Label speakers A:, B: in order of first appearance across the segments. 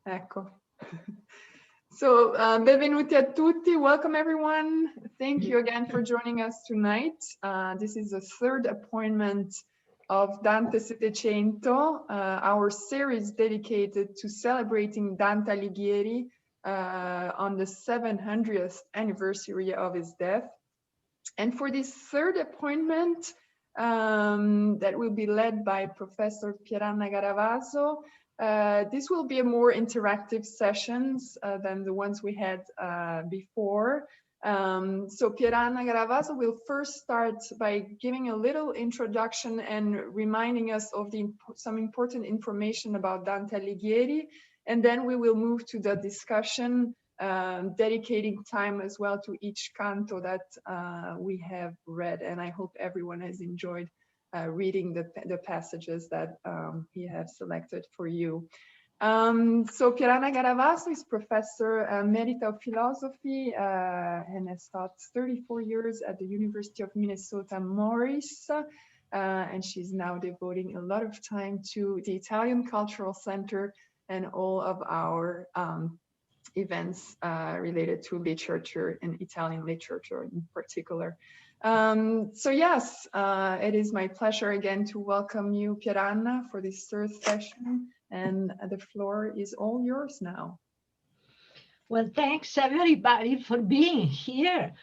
A: Ecco. So, benvenuti a tutti. Welcome, everyone. Thank you again for joining us tonight. This is the third appointment of Dante Settecento, our series dedicated to celebrating Dante Alighieri on the 700th anniversary of his death. And for this third appointment, that will be led by Professor Pieranna Garavaso, this will be a more interactive sessions than the ones we had before. So Pieranna Garavaso will first start by giving a little introduction and reminding us of some important information about Dante Alighieri, and then we will move to the discussion, dedicating time as well to each canto that we have read. And I hope everyone has enjoyed reading the passages that he has selected for you. So Pieranna Garavaso is Professor Emerita of Philosophy and has taught 34 years at the University of Minnesota Morris, and she's now devoting a lot of time to the Italian Cultural Center and all of our events related to literature and Italian literature in particular. So yes, it is my pleasure again to welcome you, Pieranna, for this third session, and the floor is all yours now.
B: Well, thanks everybody for being here.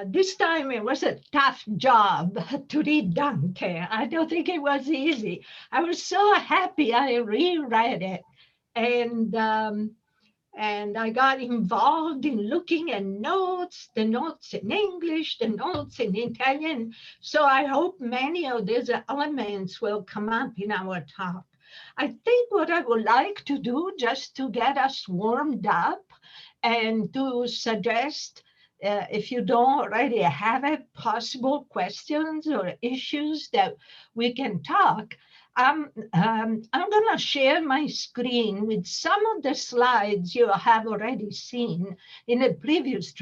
B: This time it was a tough job to read Dante. I don't think it was easy. I was so happy I reread it, and I got involved in looking at notes, the notes in English, the notes in Italian. So I hope many of these elements will come up in our talk. I think what I would like to do, just to get us warmed up and to suggest, if you don't already have it, possible questions or issues that we can talk. I'm going to share my screen with some of the slides you have already seen in a previous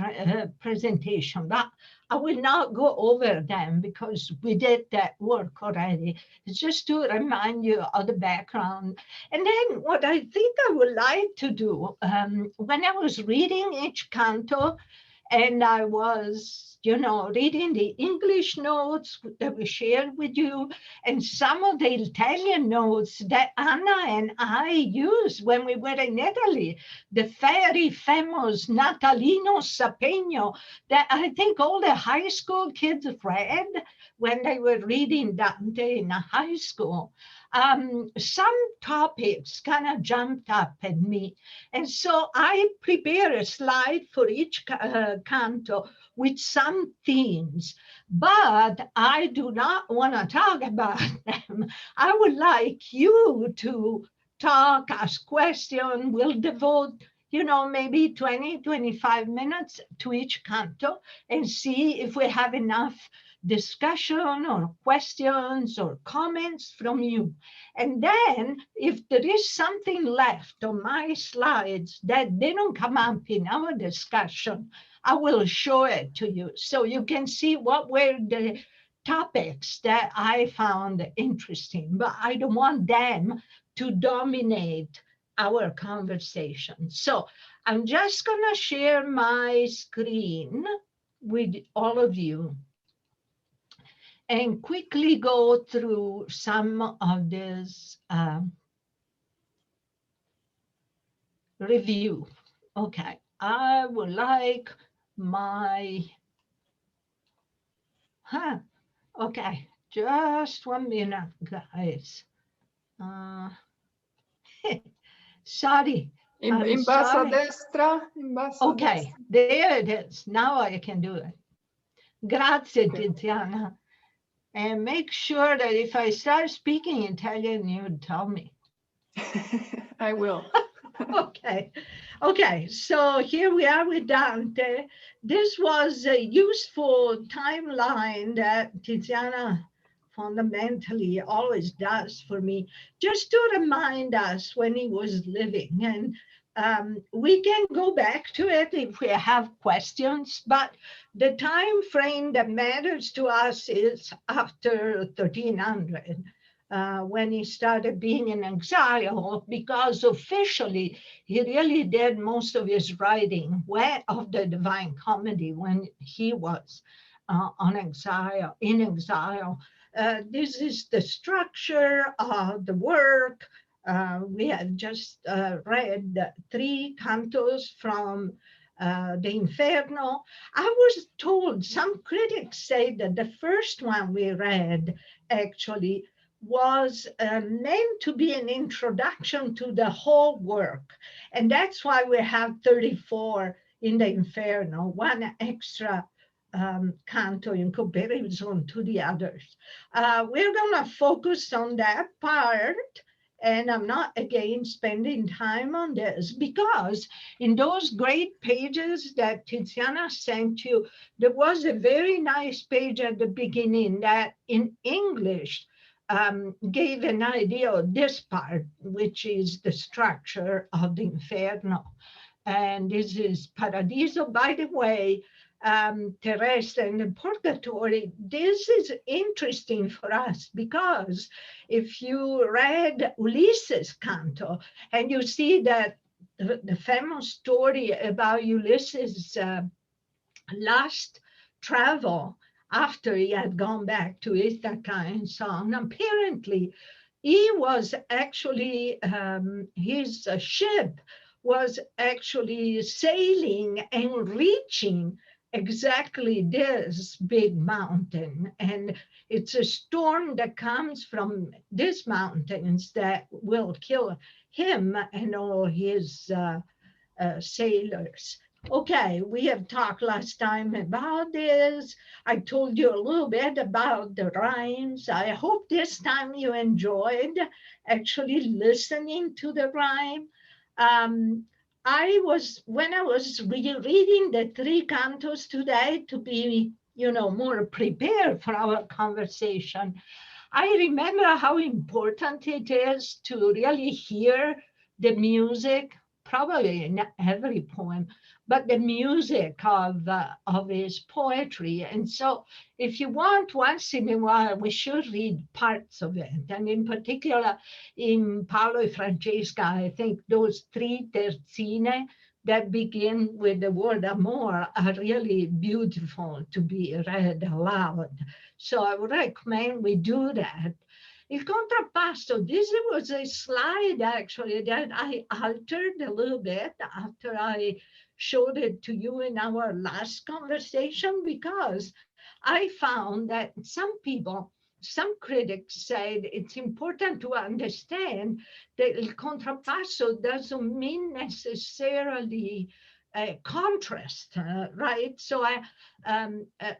B: presentation, but I will not go over them because we did that work already. It's just to remind you of the background. And then what I think I would like to do, when I was reading each canto, and I was, reading the English notes that we shared with you, and some of the Italian notes that Anna and I used when we were in Italy, the very famous Natalino Sapegno that I think all the high school kids read when they were reading Dante in high school. Some topics kind of jumped up at me. And so I prepare a slide for each canto with some themes, but I do not want to talk about them. I would like you to talk, ask questions. We'll devote, maybe 20, 25 minutes to each canto and see if we have enough discussion or questions or comments from you. And then if there is something left on my slides that didn't come up in our discussion, I will show it to you so you can see what were the topics that I found interesting, but I don't want them to dominate our conversation. So I'm just going to share my screen with all of you and quickly go through some of this review. Okay, I would like my, okay, just 1 minute, guys. Sorry.
A: In basso a destra, in basso
B: okay,
A: a destra.
B: There it is. Now I can do it. Grazie, Tiziana. And make sure that if I start speaking Italian, you would tell me.
A: I will.
B: Okay, so here we are with Dante. This was a useful timeline that Tiziana fundamentally always does for me, just to remind us when he was living. And we can go back to it if we have questions, but the time frame that matters to us is after 1300. when he started being in exile, because officially he really did most of his writing of the Divine Comedy when he was in exile. This is the structure of the work. We have just read 3 cantos from the Inferno. I was told, some critics say that the first one we read actually was meant to be an introduction to the whole work. And that's why we have 34 in the Inferno, one extra canto in comparison to the others. We're going to focus on that part. And I'm not, again, spending time on this because in those great pages that Tiziana sent you, there was a very nice page at the beginning that in English gave an idea of this part, which is the structure of the Inferno. And this is Paradiso, by the way, Terrestre and the Purgatory. This is interesting for us because if you read Ulysses' canto and you see that the famous story about Ulysses' last travel after he had gone back to Ithaca and so on, apparently he was actually, his ship was actually sailing and reaching exactly this big mountain. And it's a storm that comes from these mountains that will kill him and all his sailors. Okay, we have talked last time about this. I told you a little bit about the rhymes. I hope this time you enjoyed actually listening to the rhyme. When I was reading the 3 cantos today to be, more prepared for our conversation, I remember how important it is to really hear the music, probably in every poem, but the music of his poetry. And so if you want, once in a while, we should read parts of it. And in particular, in Paolo e Francesca, I think those 3 terzine that begin with the word amor are really beautiful to be read aloud. So I would recommend we do that. Il contrappasso, this was a slide actually that I altered a little bit after I showed it to you in our last conversation, because I found that some critics said it's important to understand that il contrappasso doesn't mean necessarily a contrast, right? So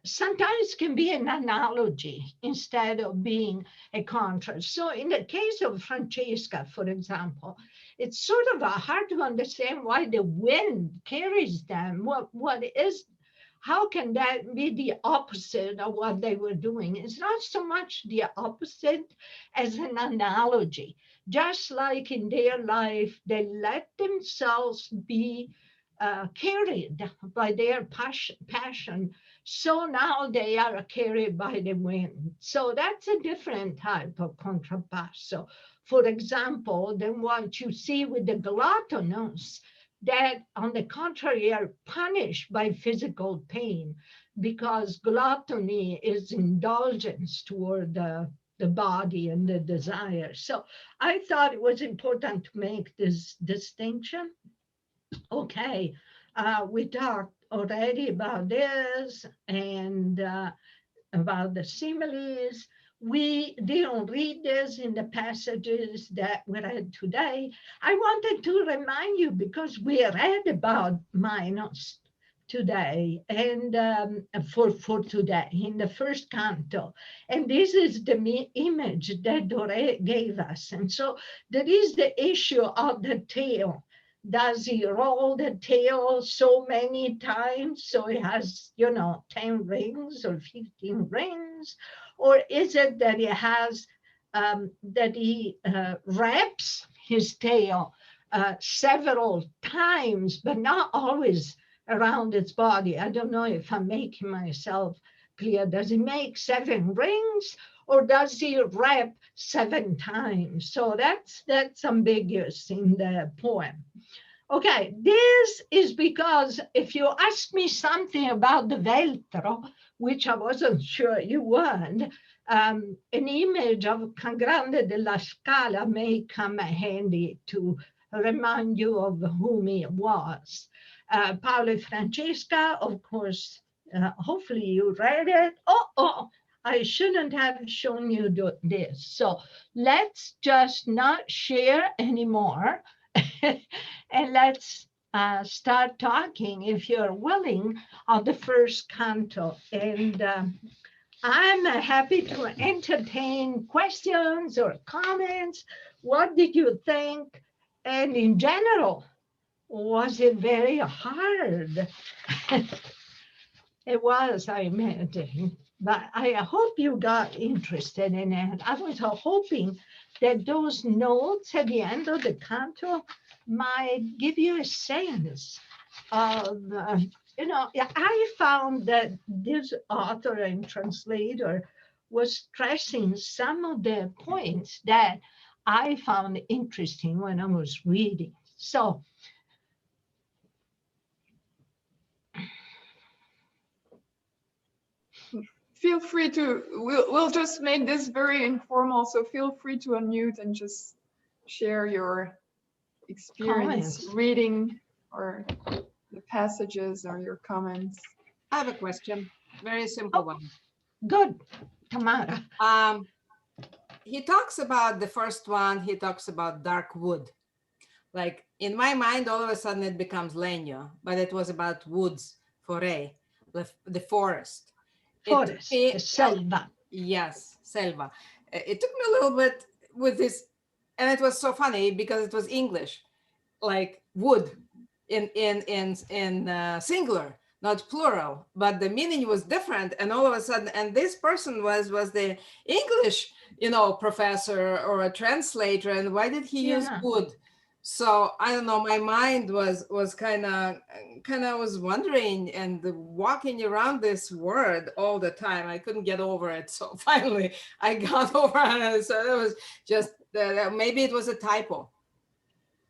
B: sometimes can be an analogy instead of being a contrast. So in the case of Francesca, for example, it's sort of hard to understand why the wind carries them. How can that be the opposite of what they were doing? It's not so much the opposite as an analogy. Just like in their life, they let themselves be carried by their passion. So now they are carried by the wind. So that's a different type of contrappasso, for example, than what you see with the gluttonous, that on the contrary are punished by physical pain, because gluttony is indulgence toward the body and the desire. So I thought it was important to make this distinction. Okay, we talked already about this and about the similes. We didn't read this in the passages that we read today. I wanted to remind you because we read about Minos today and for today in the first canto. And this is the image that Dore gave us. And so there is the issue of the tail. Does he roll the tail so many times so he has, 10 rings or 15 rings? Or is it that he has, that he wraps his tail several times, but not always around its body? I don't know if I'm making myself clear. Does he make 7 rings? or does he rap 7 times? So that's ambiguous in the poem. Okay, this is because if you ask me something about the Veltro, which I wasn't sure you would, an image of Can Grande della Scala may come handy to remind you of whom he was. Paolo and Francesca, of course, hopefully you read it. Oh, I shouldn't have shown you this. So let's just not share anymore. And let's start talking, if you're willing, on the first canto. And I'm happy to entertain questions or comments. What did you think? And in general, was it very hard? It was, I imagine. But I hope you got interested in it. I was hoping that those notes at the end of the canto might give you a sense of, I found that this author and translator was stressing some of the points that I found interesting when I was reading. So,
A: feel free to, we'll just make this very informal, so feel free to unmute and just share your experience reading or the passages or your comments.
C: I have a question, very simple one.
B: Good, Tamara.
C: He talks about the first one, he talks about dark wood. Like in my mind, all of a sudden it becomes legno, but it was about woods, forêt, the forest.
B: Forest, the selva.
C: Yes, selva. It took me a little bit with this, and it was so funny because it was English, like wood in singular, not plural, but the meaning was different. And all of a sudden, and this person was the English, professor or a translator. And why did he use wood? So I don't know, my mind was kind of was wondering and walking around this word all the time. I couldn't get over it. So finally I got over it. So it was just, maybe it was a typo.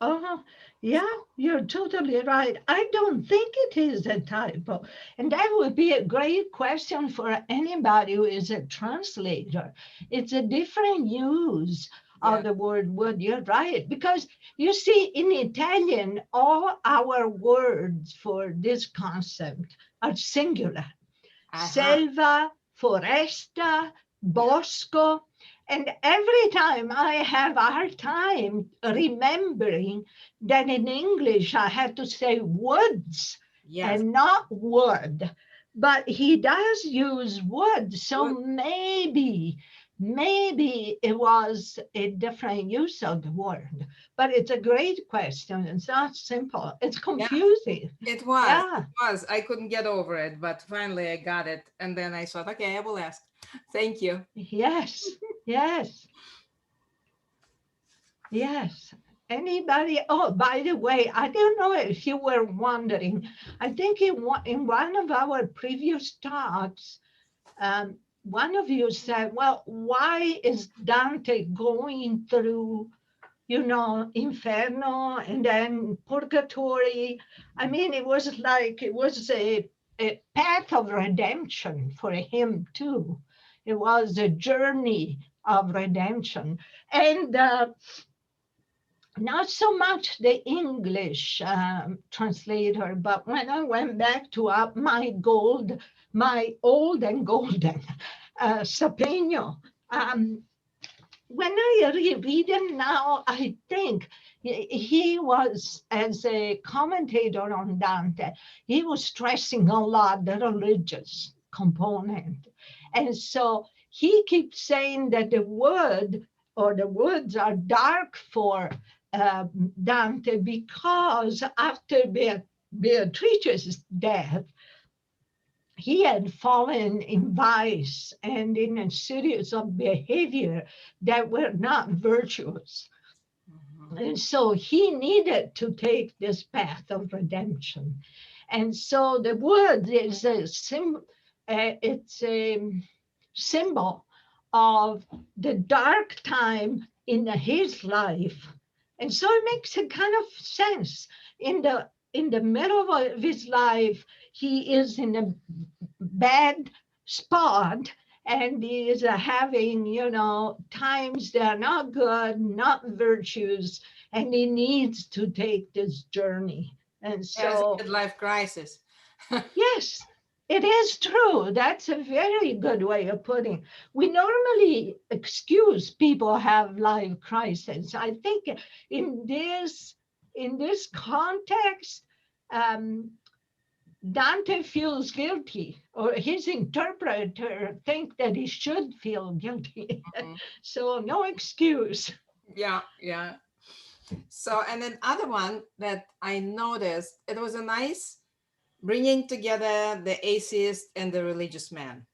B: Oh, yeah, you're totally right. I don't think it is a typo. And that would be a great question for anybody who is a translator. It's a different use of the word wood. You're right. Because you see, in Italian, all our words for this concept are singular. Selva, foresta, bosco. And every time I have a hard time remembering that in English I have to say woods and not wood. But he does use wood. So maybe it was a different use of the word. But it's a great question. It's not simple. It's confusing.
C: It was. I couldn't get over it, but finally I got it. And then I thought, okay, I will ask. Thank you.
B: Yes. Anybody? Oh, by the way, I don't know if you were wondering. I think in one of our previous talks, one of you said, well, why is Dante going through, Inferno and then Purgatory? I mean, it was a path of redemption for him too. It was a journey of redemption. And not so much the English translator, but when I went back to my old and golden Sapegno, when I reread him now, I think he was, as a commentator on Dante, he was stressing a lot the religious component. And so he keeps saying that the wood or the woods are dark for Dante because after Beatrice's death, he had fallen in vice and in a series of behavior that were not virtuous. And so he needed to take this path of redemption. And so the wood is it's a symbol of the dark time in his life. And so it makes a kind of sense. In the middle of his life, he is in a bad spot, and he is having, times that are not good, not virtues, and he needs to take this journey. And
C: There's
B: so,
C: a midlife crisis.
B: yes, it is true. That's a very good way of putting. We normally excuse people have life crisis. I think in this context, um, Dante feels guilty, or his interpreter think that he should feel guilty.
C: Mhm.
B: So no excuse.
C: Yeah, yeah. So, and then other one that I noticed, it was a nice bringing together the atheist and the religious man,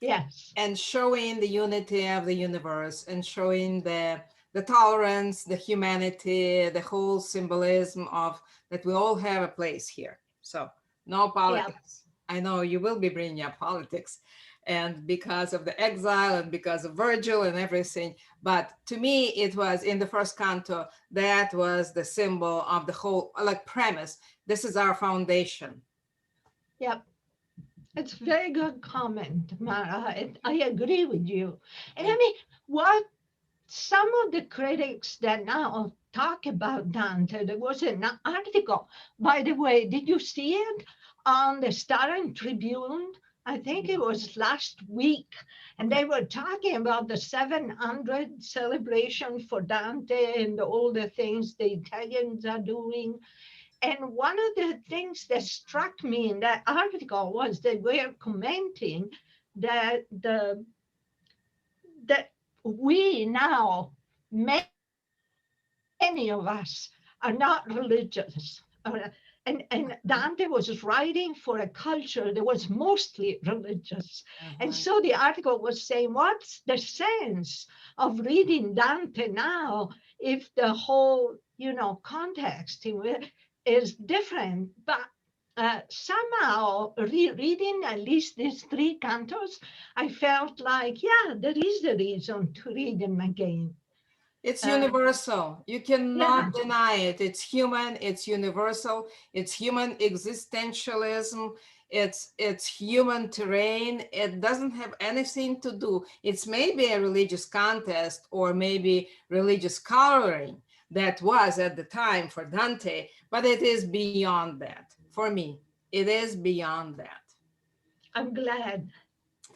B: Yes.
C: and showing the unity of the universe, and showing the tolerance, the humanity, the whole symbolism of that we all have a place here. So no politics. I know you will be bringing up politics, and because of the exile and because of Virgil and everything. But to me, it was in the first canto, that was the symbol of the whole, like, premise. This is our foundation.
B: Yep. It's a very good comment, Mara. I agree with you. And I mean, what some of the critics that now talk about Dante, there was an article, by the way, did you see it on the Star and Tribune? I think it was last week, and they were talking about the 700 celebration for Dante and all the things the Italians are doing. And one of the things that struck me in that article was they were commenting that that we now, many of us, are not religious. And Dante was writing for a culture that was mostly religious. And so the article was saying, what's the sense of reading Dante now if the whole, context is different? But somehow rereading at least these three cantos, I felt like, yeah, there is a reason to read them again.
C: It's universal. You cannot
B: Yeah.
C: deny it. It's human. It's universal. It's human existentialism. It's human terrain. It doesn't have anything to do. It's maybe a religious contest or maybe religious coloring that was at the time for Dante, but it is beyond that. For me, it is beyond that.
B: I'm glad.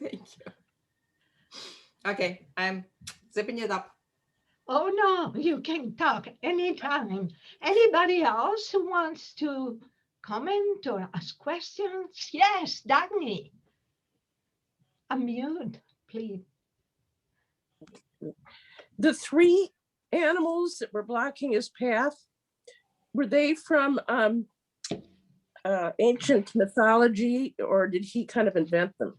C: Thank you. Okay, I'm zipping it up.
B: Oh, no, you can talk anytime. Anybody else who wants to comment or ask questions? Yes, Dagny. Unmute, please.
D: The three animals that were blocking his path, were they from ancient mythology, or did he kind of invent them?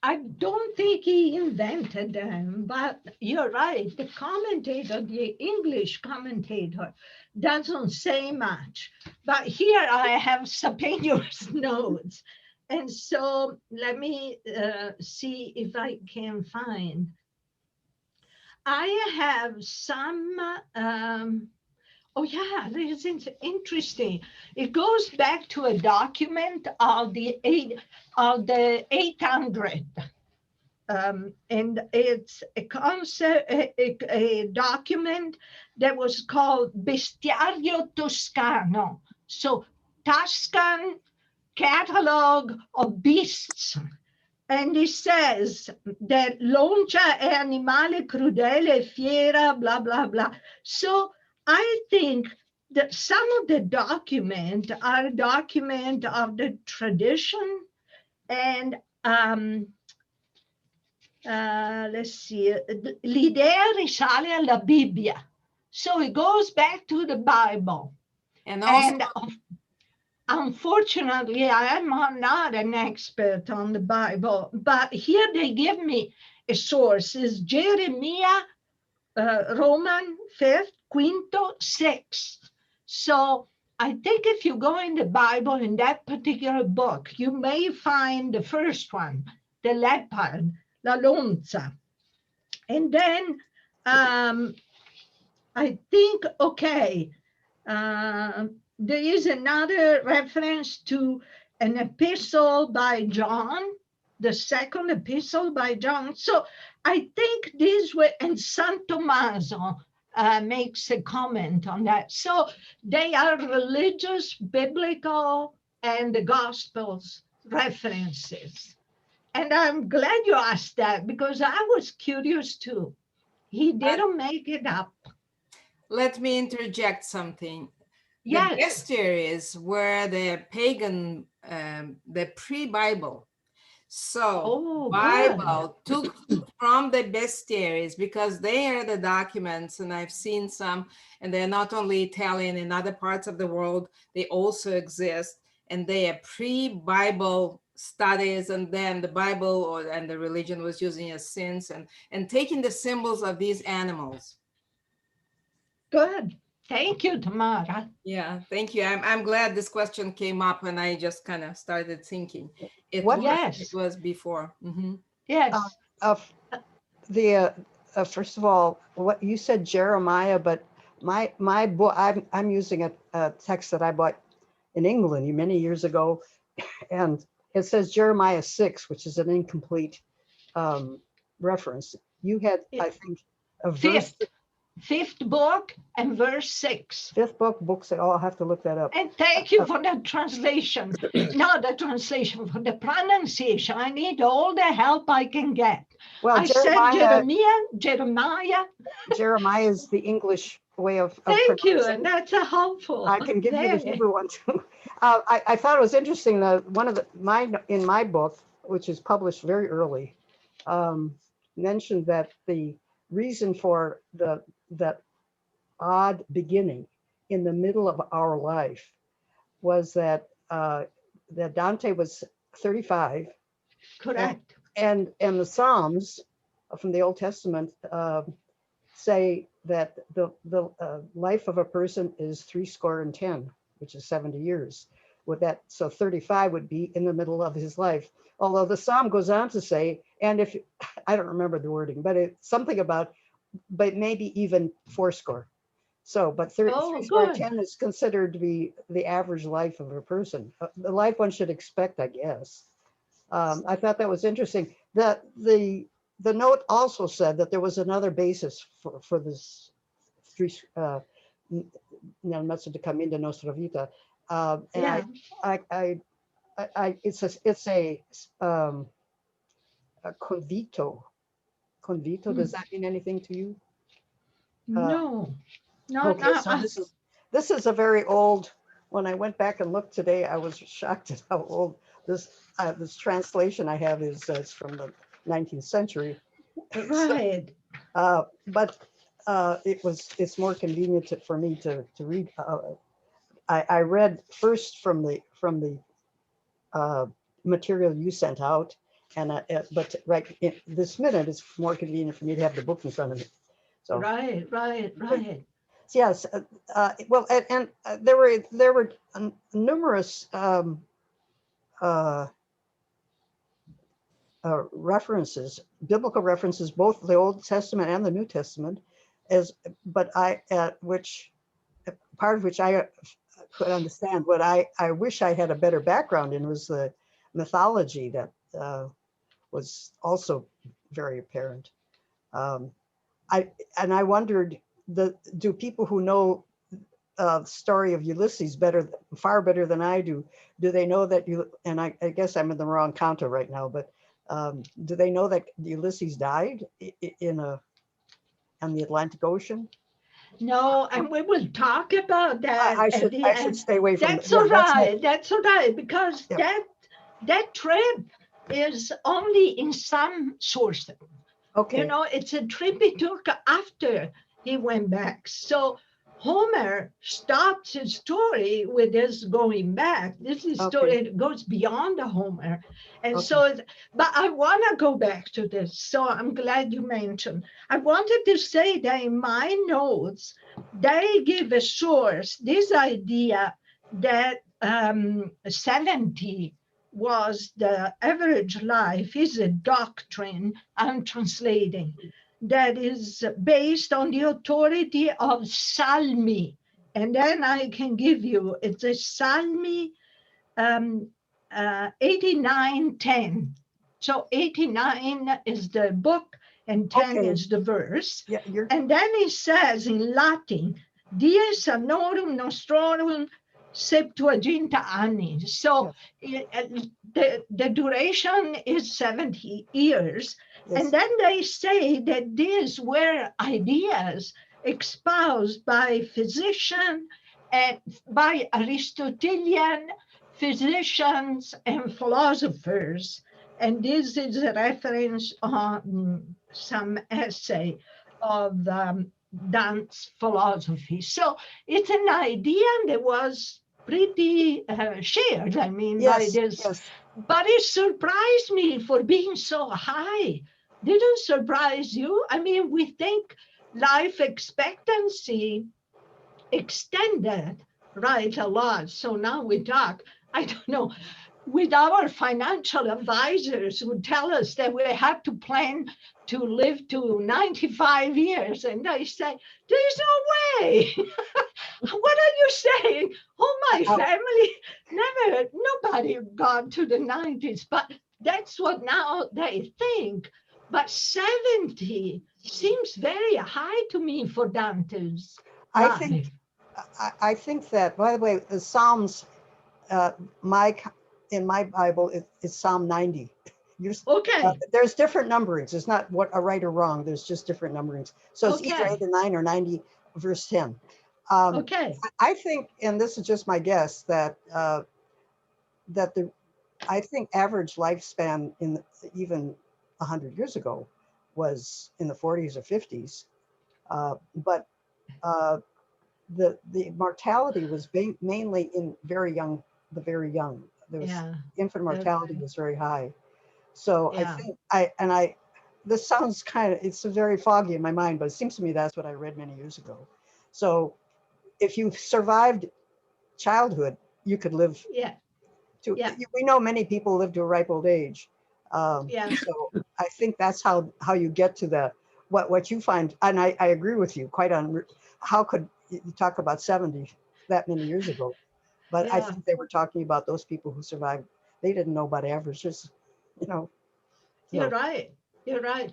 B: I don't think he invented them, but you're right. The commentator, the English commentator, doesn't say much. But here I have Sapenius notes. And so let me see if I can find. I have some, oh yeah, this is interesting. It goes back to a document of the 800. And it's a concept, a document that was called Bestiario Toscano. So Tuscan catalog of beasts. And it says that loncia è animale crudele, fiera, blah, blah, blah. So I think that some of the document are document of the tradition, and let's see, l'idea risale alla Bibbia. So it goes back to the Bible.
C: And also,
B: unfortunately, I am not an expert on the Bible, but here they give me a source. Is Jeremiah, Roman 5th, Quinto 6. So I think if you go in the Bible, in that particular book, you may find the first one, the leopard, la lonza. And then I think, okay, there is another reference to an epistle by John, the second epistle by John. So I think this way, and San Tommaso makes a comment on that. So they are religious, biblical, and the Gospels references. And I'm glad you asked that because I was curious too. He didn't make it up.
C: Let me interject something.
B: Yes.
C: The bestiaries were the pagan, the pre-Bible. So Bible took from the bestiaries because they are the documents, and I've seen some, and they're not only Italian, in other parts of the world, they also exist, and they are pre-Bible studies, and then the Bible and the religion was using as since and taking the symbols of these animals.
B: Good. Thank you, Tamara.
C: Yeah, thank you. I'm glad this question came up, and I just kind of started thinking. It was before. Mm-hmm.
B: Yes.
E: First of all, what you said Jeremiah, but my book, I'm using a text that I bought in England many years ago, and it says Jeremiah 6, which is an incomplete reference. You had, I think, a verse.
B: Fifth book and verse 6.
E: Fifth book. I'll have to look that up.
B: And thank you for the translation. Not the translation, for the pronunciation. I need all the help I can get.
E: Well,
B: I said Jeremiah.
E: Jeremiah is the English way of
B: thank you, and that's a helpful.
E: I can give you the Hebrew one too. I thought it was interesting that one of in my book, which is published very early, mentioned that the reason for that odd beginning in the middle of our life was that that Dante was 35.
B: Correct.
E: And the Psalms from the Old Testament say that the life of a person is 70, which is 70 years. With that, so 35 would be in the middle of his life. Although the Psalm goes on to say, and if I don't remember the wording, but it's something about, but maybe even 40. So, but 10 is considered to be the average life of a person, the life one should expect, I guess. I thought that was interesting. That the note also said that there was another basis for this nel mezzo di cammino nostra vita, and it's a convito. Convito, does that mean anything to you?
B: No.
E: Okay, so this is a very old. When I went back and looked today, I was shocked at how old this translation I have is. It's from the 19th century.
B: Right.
E: But it's more convenient for me to read. I read first from the material you sent out, and but right this minute it's more convenient for me to have the book in front of me. So
B: right.
E: Yes, well, and there were numerous references, biblical references, both the Old Testament and the New Testament, but which part of which I could understand. What I wish I had a better background in was the mythology that was also very apparent. I wondered, do people who know the story of Ulysses far better than I do they know that and I guess I'm in the wrong counter right now, but do they know that Ulysses died in the Atlantic Ocean?
B: No, and we will talk about that.
E: I should stay away from
B: that's all right. That's all right, because that trip is only in some sources.
E: Okay.
B: You know, it's a trip he took after he went back. So Homer stops his story with his going back. This is story, it goes beyond the Homer. And so, but I want to go back to this. So I'm glad you mentioned. I wanted to say that in my notes, they give a source, this idea that 70 was the average life is a doctrine I'm translating that is based on the authority of Salmi. And then I can give you, it's a Salmi 89:10. So 89 is the book and 10
E: Okay.
B: is the verse.
E: Yeah, you're
B: And then it says in Latin, dies annorum nostrorum Septuaginta anni. So the duration is 70 years.
E: yes.
B: And then they say that these were ideas espoused by physicians and by Aristotelian physicians and philosophers. And this is a reference on some essay of Dante's philosophy. So it's an idea that was pretty shared, I mean, by
E: Yes,
B: this.
E: yes.
B: But it surprised me for being so high. Didn't surprise you? I mean, we think life expectancy extended, right, a lot. So now we talk, I don't know, with our financial advisors who tell us that we have to plan to live to 95 years. And I say, there's no way. What are you saying? Oh, my family, never, nobody got to the 90s. But that's what now they think. But 70 seems very high to me for Dante's
E: I
B: life.
E: think I think that, by the way, the Psalms, in my Bible, it's Psalm 90.
B: Okay.
E: There's different numberings. It's not what a right or wrong. There's just different numberings. So it's either
B: Okay.
E: 89 or 90 verse 10.
B: Okay.
E: I think, and this is just my guess, that I think average lifespan even 100 years ago was in the 40s or 50s. But the mortality was mainly in the very young. There was infant mortality was very high. So
B: Yeah.
E: I think this sounds it's very foggy in my mind, but it seems to me that's what I read many years ago. So if you survived childhood, you could live we know many people live to a ripe old age. So I think that's how you get to what you find. And I agree with you quite on how could you talk about 70 that many years ago, but I think they were talking about those people who survived. They didn't know about averages, So.
B: You're right. You're right.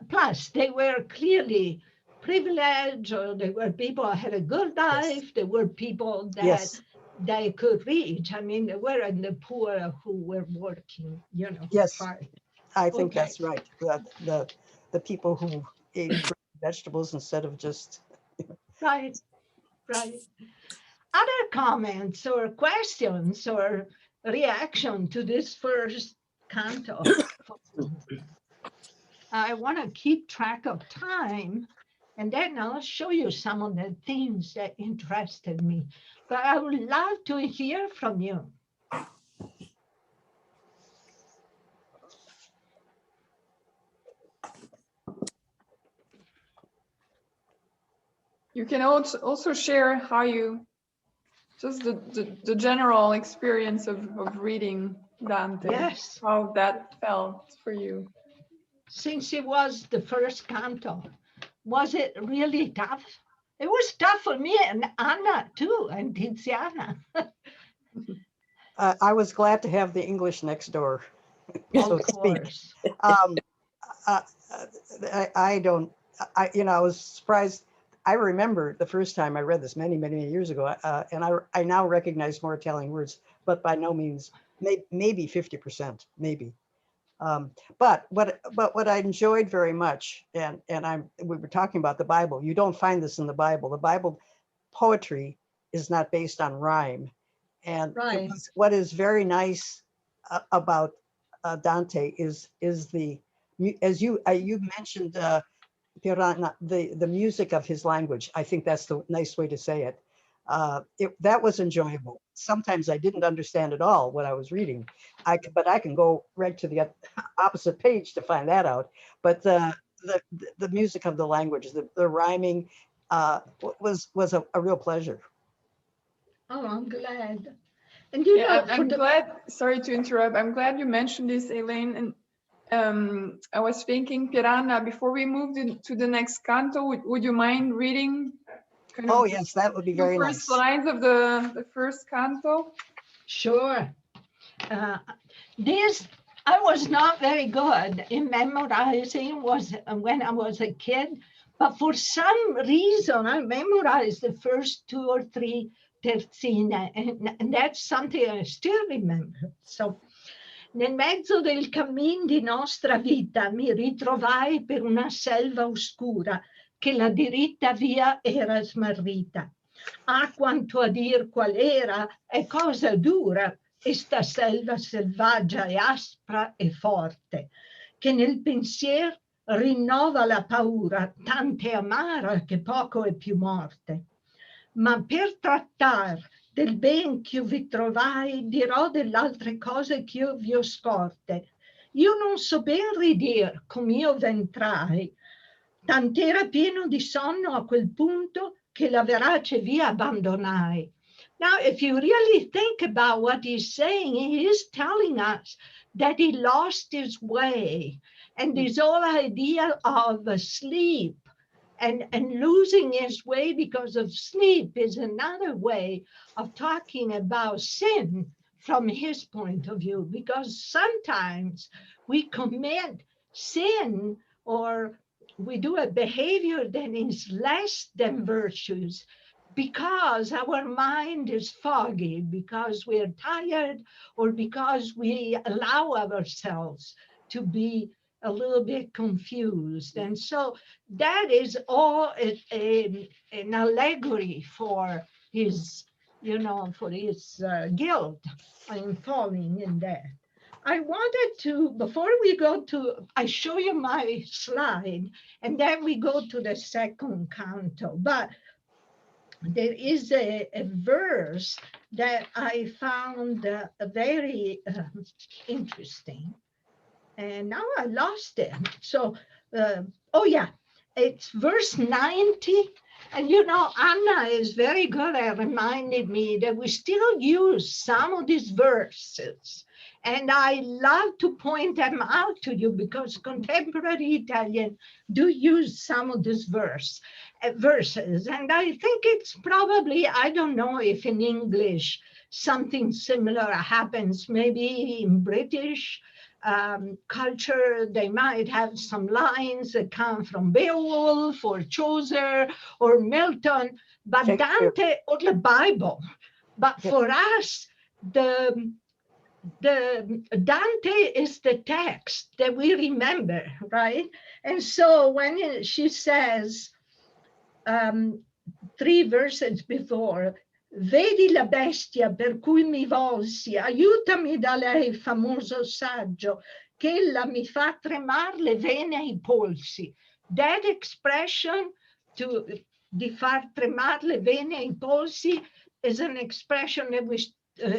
B: Plus, they were clearly privileged, or they were people who had a good life.
E: Yes.
B: They were people that
E: Yes.
B: they could reach. I mean, they weren't the poor who were working,
E: Yes.
B: hard.
E: I think that's right. The people who ate vegetables instead of just.
B: Right. Right. Other comments or questions or reaction to this first canto? I want to keep track of time, and then I'll show you some of the things that interested me. But I would love to hear from you.
A: You can also share how you, just the general experience of reading Dante.
B: Yes.
A: How that felt for you.
B: Since it was the first canto, was it really tough? It was tough for me and Anna too, and Tiziana.
E: I was glad to have the English next door, so to speak. I was surprised. I remember the first time I read this many, many years ago, and I now recognize more Italian words, but by no means, maybe 50%, maybe. But what I enjoyed very much, and we were talking about the Bible. You don't find this in the Bible. The Bible poetry is not based on rhyme, and what is very nice about Dante is as you mentioned. The music of his language. I think that's the nice way to say it. That was enjoyable. Sometimes I didn't understand at all what I was reading, but I can go right to the opposite page to find that out. But the music of the language, the rhyming, was a real pleasure.
B: Oh, I'm glad. And you know,
A: I'm glad, sorry to interrupt, I'm glad you mentioned this, Elaine. And I was thinking, Piranha, before we move to the next canto, would you mind reading kind of
E: Oh, yes, that would be very
A: the
E: nice.
A: first lines of the first canto?
B: Sure. This, I was not very good in memorizing when I was a kid, but for some reason I memorized the first 2 or 3 terzine, and that's something I still remember. So, nel mezzo del cammin di nostra vita mi ritrovai per una selva oscura che la diritta via era smarrita. Ah, quanto a dir qual era, è cosa dura esta selva selvaggia e aspra e forte, che nel pensier rinnova la paura, tante amara che poco è più morte. Ma per trattar del ben che io vi trovai, dirò delle altre cose che io vi ho scorte. Io non so ben ridir come io ventrai, tant'era pieno di sonno a quel punto che la verace via abbandonai. Now, if you really think about what he's saying, he is telling us that he lost his way. And this whole idea of sleep and losing his way because of sleep is another way of talking about sin from his point of view, because sometimes we commit sin or we do a behavior that is less than virtues because our mind is foggy, because we're tired, or because we allow ourselves to be a little bit confused. And so that is all an allegory for his, you know, for his guilt in falling in that. I wanted to, before we go to, I show you my slide, and then we go to the second canto. But there is a verse that I found very interesting. And now I lost it. So, oh yeah, it's verse 90. And you know, Anna is very good at reminding me that we still use some of these verses. And I love to point them out to you because contemporary Italian do use some of these verses. And I think it's probably, I don't know if in English something similar happens, maybe in British culture, they might have some lines that come from Beowulf or Chaucer or Milton, but Dante or the Bible. But for us, the Dante is the text that we remember, right? And so when she says 3 verses before, vedi la bestia per cui mi volsi, aiutami da lei, famoso saggio, che ella mi fa tremar le vene ai polsi. That expression, di far tremar le vene ai polsi, is an expression that we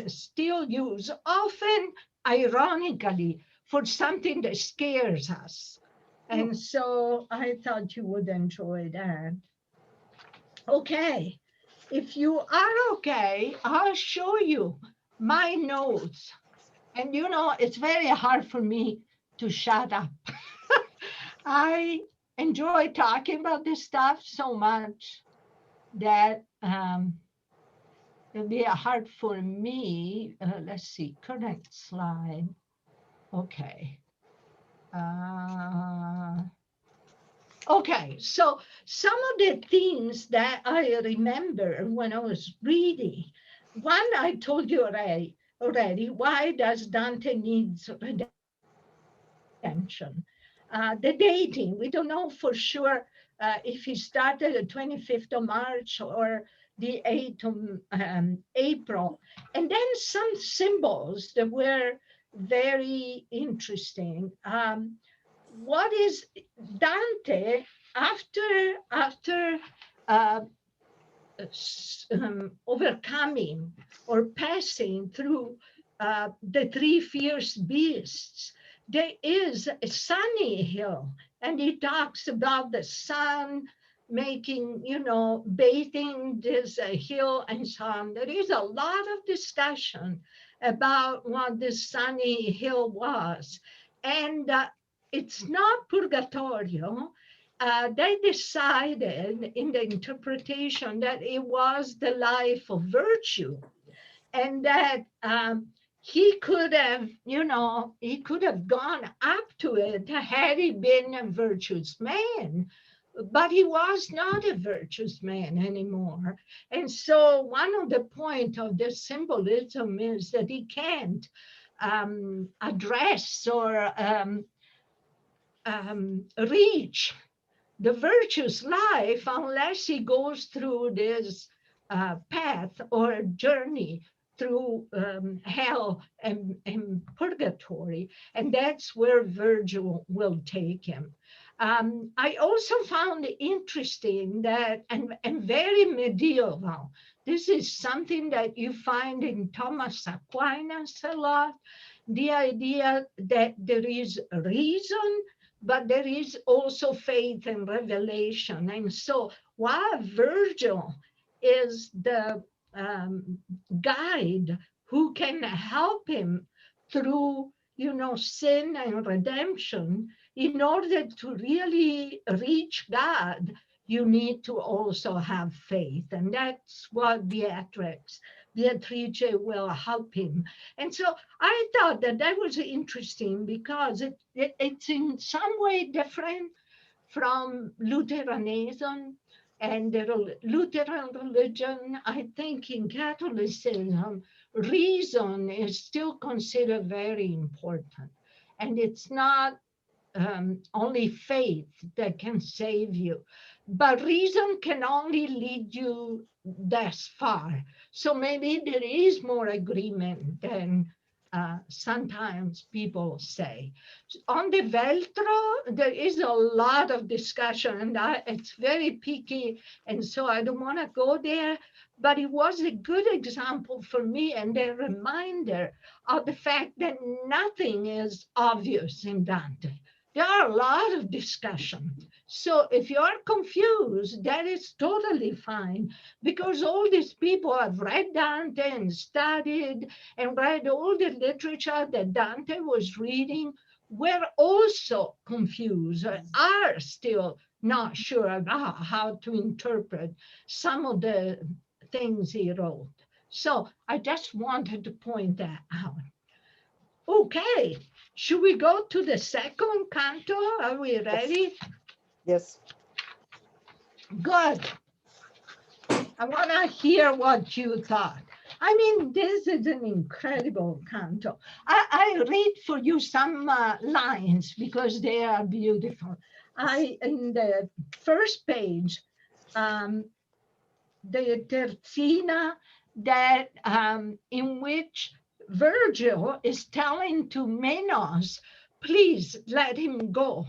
B: still use, often ironically, for something that scares us. And so I thought you would enjoy that. Okay. If you are okay, I'll show you my notes. And you know, it's very hard for me to shut up. I enjoy talking about this stuff so much that it'll be hard for me. Let's see, current slide. Okay. Okay, so some of the things that I remember when I was reading, one I told you already, why does Dante needs redemption? The dating, we don't know for sure if he started the 25th of March or the 8th of April. And then some symbols that were very interesting. What is Dante after overcoming or passing through the 3 fierce beasts? There is a sunny hill, and he talks about the sun, making, bathing this hill and so on. There is a lot of discussion about what this sunny hill was. And it's not purgatorio. They decided in the interpretation that it was the life of virtue, and that he could have, he could have gone up to it had he been a virtuous man, but he was not a virtuous man anymore. And so one of the point of this symbolism is that he can't address or reach the virtuous life unless he goes through this path or journey through hell and purgatory. And that's where Virgil will take him. I also found it interesting that, and very medieval, this is something that you find in Thomas Aquinas a lot, the idea that there is reason, but there is also faith and revelation. And so while Virgil is the guide who can help him through, sin and redemption, in order to really reach God, you need to also have faith. And that's what Beatrice will help him. And so I thought that was interesting because it's in some way different from Lutheranism and the Lutheran religion. I think in Catholicism, reason is still considered very important. And it's not only faith that can save you, but reason can only lead you thus far. So maybe there is more agreement than sometimes people say. On the Veltro, there is a lot of discussion, and it's very picky, and so I don't want to go there, but it was a good example for me and a reminder of the fact that nothing is obvious in Dante. There are a lot of discussion. So if you're confused, that is totally fine, because all these people have read Dante and studied and read all the literature that Dante was reading, were also confused, are still not sure about how to interpret some of the things he wrote. So I just wanted to point that out. Okay, should we go to the second canto? Are we ready?
E: Yes.
B: Good. I want to hear what you thought. I mean, this is an incredible canto. I read for you some lines because they are beautiful. In the first page, the terzina that in which Virgil is telling to Menos, please let him go.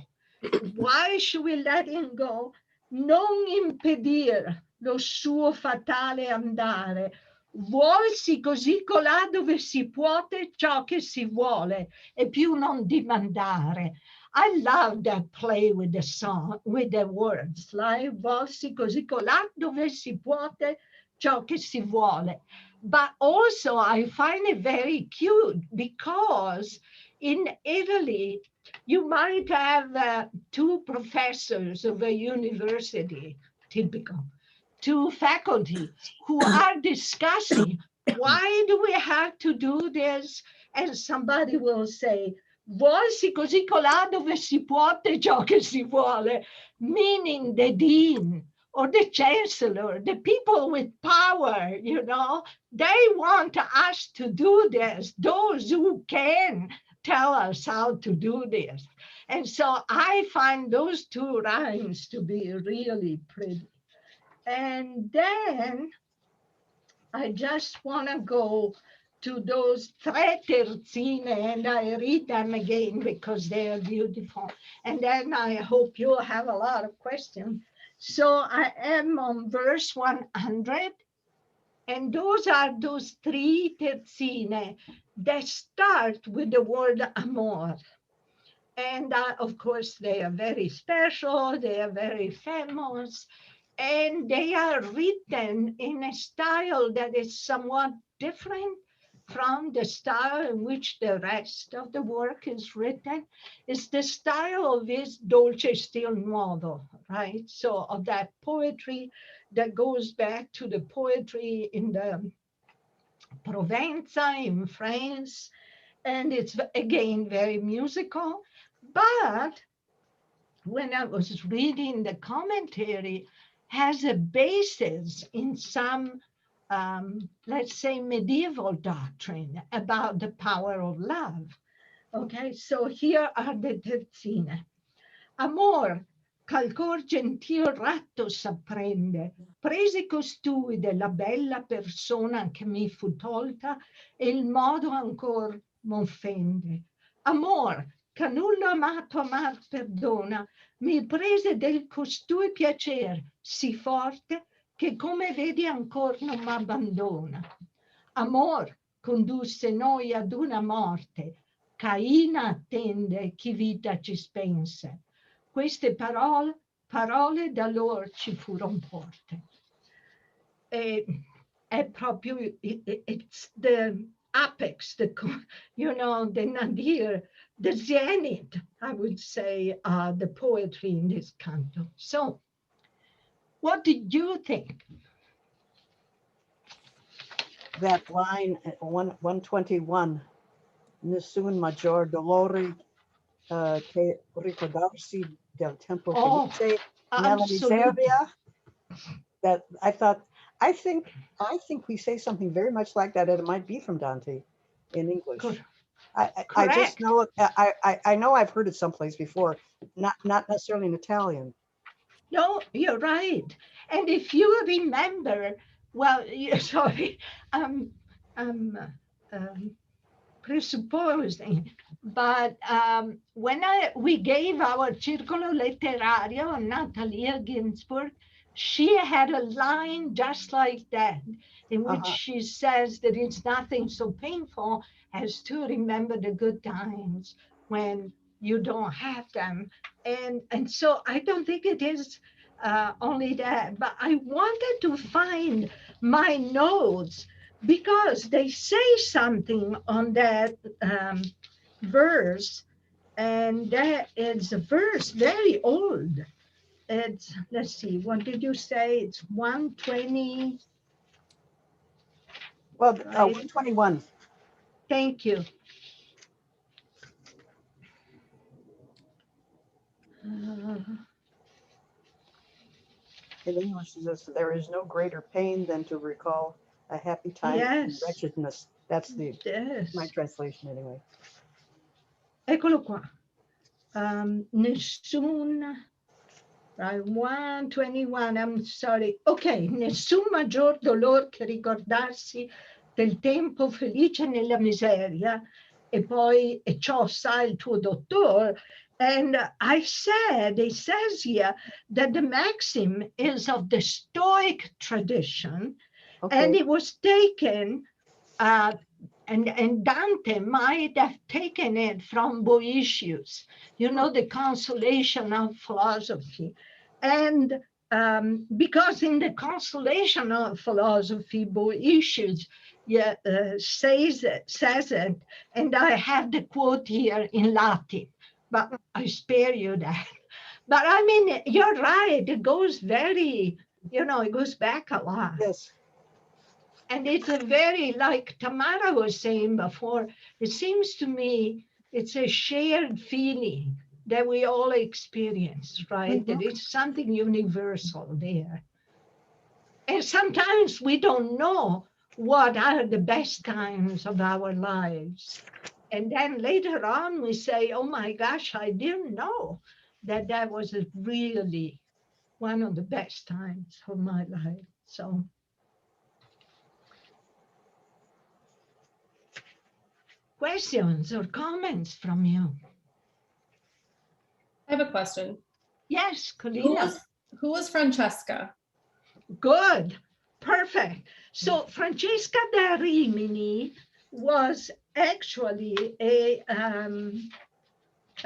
B: Why should we let him go? Non impedir lo suo fatale andare. Vuolsi così colà dove si puote ciò che si vuole, e più non dimandare. I love that play with the song, with the words, like volsi così colà dove si puote ciò che si vuole. But also I find it very cute because in Italy, you might have two professors of a university, typical, two faculty who are discussing, why do we have to do this? And somebody will say, volsi così colà dove si puote ciò che si vuole, meaning the dean or the chancellor, the people with power, they want us to do this, those who can tell us how to do this. And so I find those two rhymes to be really pretty. And then I just want to go to those tre terzine, and I read them again because they are beautiful. And then I hope you'll have a lot of questions. So I am on verse 100, and those are those three terzine that start with the word amor. And of course, they are very special, they are very famous. and they are written in a style that is somewhat different from the style in which the rest of the work is written. It's the style of his dolce stil nuovo, right? So of that poetry that goes back to the poetry in the Provenza in France, and it's again very musical. But when I was reading the commentary, has a basis in some, let's say, medieval doctrine about the power of love. Okay, so here are the terzine. Amor, ch'al cor gentil ratto s'apprende, presi costui della bella persona che mi fu tolta, e il modo ancor m'offende. Amor, che nulla amato amar perdona, mi prese del costui piacer sì forte, che come vedi ancor non m'abbandona. Amor, condusse noi ad una morte, Caina attende chi vita ci spense. Queste parole da loro ci furono porte. È proprio, it's the apex, the nadir, the zenith, I would say, the poetry in this canto. So, what did you think?
E: That line at 121, Nessun maggior dolore che ricordarsi del tempo felice nella miseria. That I think we say something very much like that, and it might be from Dante in English.
B: Good.
E: I just know I know I've heard it someplace before, not necessarily in Italian.
B: No, you're right. And if you remember, well, sorry, I'm presupposing, but when we gave our Circolo Letterario on Natalia Ginsburg, she had a line just like that, in which she says that it's nothing so painful as to remember the good times when you don't have them. And so I don't think it is only that, but I wanted to find my notes because they say something on that verse, and that is a verse very old. It's, let's see, what did you say? It's 120.
E: Well, 121.
B: Thank you.
E: In English, it says, there is no greater pain than to recall a happy time in wretchedness. That's my translation anyway.
B: Eccolo qua. Nessun, 121, I'm sorry. Ok, nessun maggior dolor che ricordarsi del tempo felice nella miseria, e poi e ciò sa il tuo dottor. And it says here that the maxim is of the Stoic tradition, and it was taken, and Dante might have taken it from Boëthius, the consolation of philosophy. And because in the consolation of philosophy, Boëthius says it, and I have the quote here in Latin, but I spare you that. But I mean, you're right, it goes very, it goes back a lot.
E: Yes.
B: And it's a very, like Tamara was saying before, it seems to me it's a shared feeling that we all experience, right? That it's something universal there. And sometimes we don't know what are the best times of our lives. And then later on we say, oh my gosh, I didn't know that that was really one of the best times of my life. So. Questions or comments from you?
F: I have a question.
B: Yes, Colina.
F: Who was Francesca?
B: Good, perfect. So Francesca da Rimini was actually a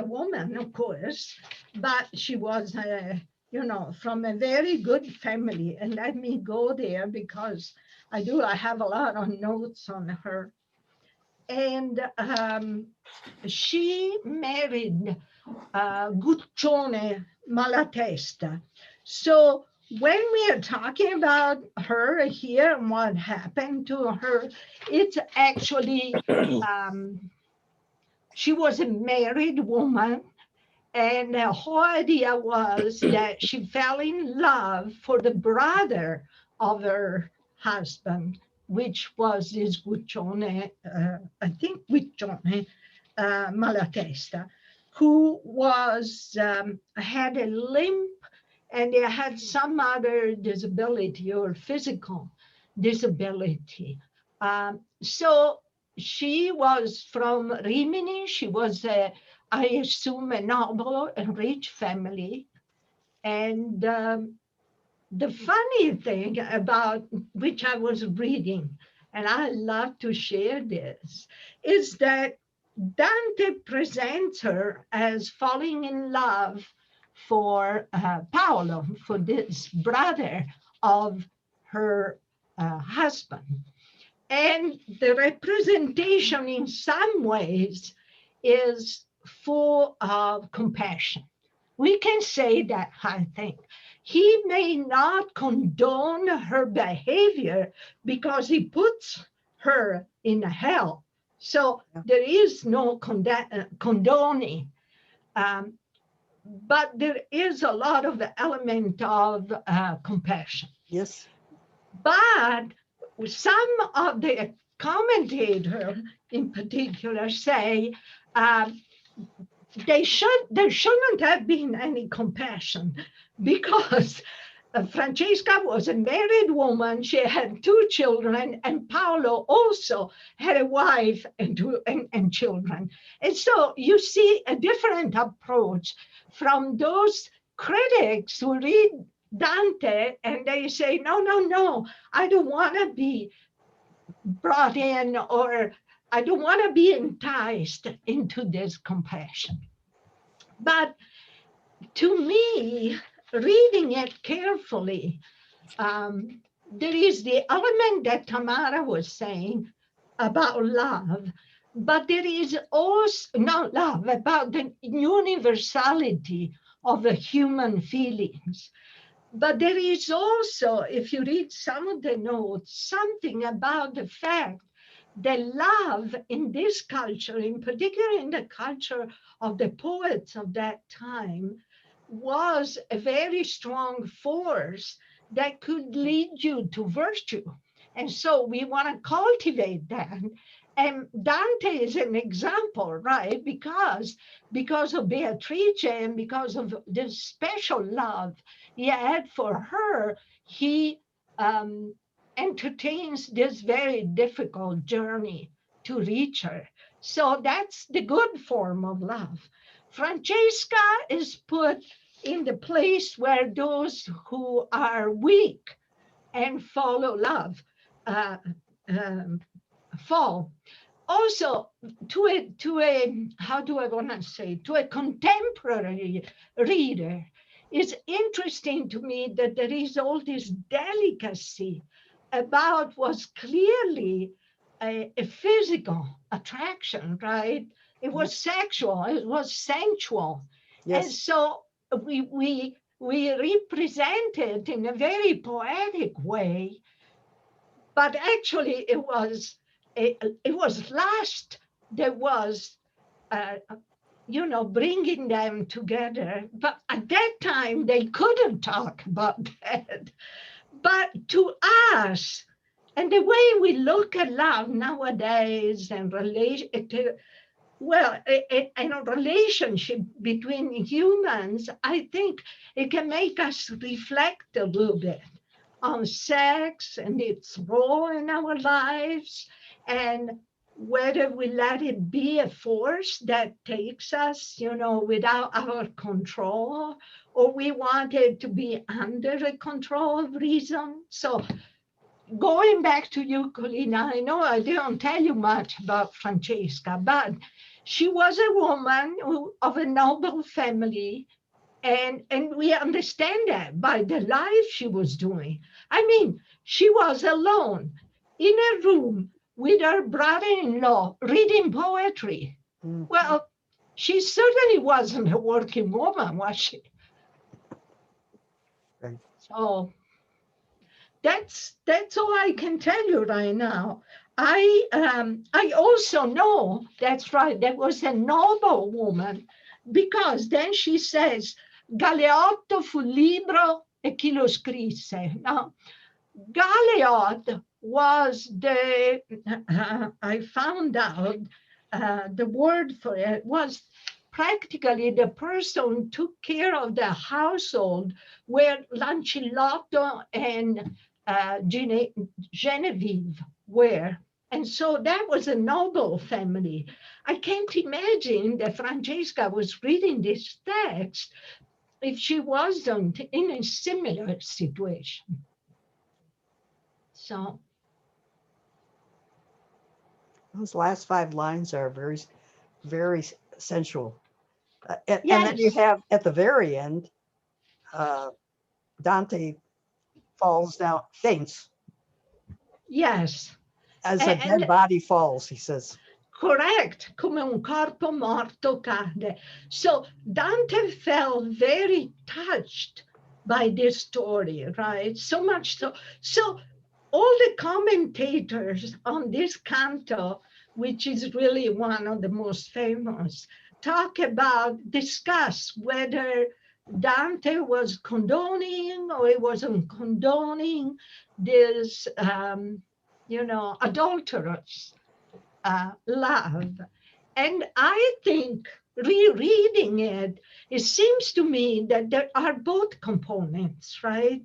B: woman, of course, but she was a from a very good family. And let me go there because I have a lot of notes on her. And she married Guccione Malatesta. So when we are talking about her here and what happened to her, it's actually, she was a married woman. And the whole idea was that she fell in love for the brother of her husband, which was this Guccione, I think Guccione Malatesta, who had a limp and he had some other disability or physical disability. So she was from Rimini. She was I assume a noble and rich family. And the funny thing about which I was reading, and I love to share this, is that Dante presents her as falling in love for Paolo, for this brother of her husband. And the representation in some ways is full of compassion. We can say that, I think. He may not condone her behavior because he puts her in hell. So there is no condoning. But there is a lot of the element of compassion.
E: Yes.
B: But some of the commentators in particular say there shouldn't have been any compassion because Francesca was a married woman. She had 2 children, and Paolo also had a wife and children. And so you see a different approach from those critics who read Dante and they say, no, I don't want to be brought in, or I don't want to be enticed into this compassion. But to me, reading it carefully, there is the element that Tamara was saying about love, but there is also not love, about the universality of the human feelings. But there is also, if you read some of the notes, something about the fact that love in this culture, in particular in the culture of the poets of that time, was a very strong force that could lead you to virtue. And so we want to cultivate that. And Dante is an example, right? Because of Beatrice and because of the special love he had for her, he entertains this very difficult journey to reach her. So that's the good form of love. Francesca is put in the place where those who are weak and follow love fall. Also, to a how do I want to say, to a contemporary reader, it's interesting to me that there is all this delicacy about what's clearly a physical attraction, right? It was sexual, it was sensual.
E: Yes.
B: And so we represent it in a very poetic way, but actually it was lust that was bringing them together. But at that time they couldn't talk about that. But to us, and the way we look at love nowadays and a relationship between humans, I think it can make us reflect a little bit on sex and its role in our lives, and whether we let it be a force that takes us, without our control, or we want it to be under the control of reason. So going back to you, Colina, I know I didn't tell you much about Francesca, but she was a woman of a noble family, And we understand that by the life she was doing. I mean, she was alone in a room with her brother-in-law reading poetry.
E: Mhm.
B: Well, she certainly wasn't a working woman, was she?
E: Right.
B: So that's all I can tell you right now. I also know that's right. There was a noble woman, because then she says, Galeotto fu libro e chi lo scrisse. Now, Galeot was the I found out the word for it was practically the person who took care of the household where Lancillotto and Genevieve were. And so that was a noble family. I can't imagine that Francesca was reading this text if she wasn't in a similar situation. So,
E: Those last 5 lines are very, very sensual. And then you
B: yes,
E: have at the very end, Dante falls down, faints
B: yes,
E: as a dead
B: and
E: body falls, he says.
B: correct, come un corpo morto cade. So Dante felt very touched by this story, right? So much so. So all the commentators on this canto, which is really one of the most famous, discuss whether Dante was condoning or he wasn't condoning this, adulterous love. And I think rereading it, it seems to me that there are both components, right?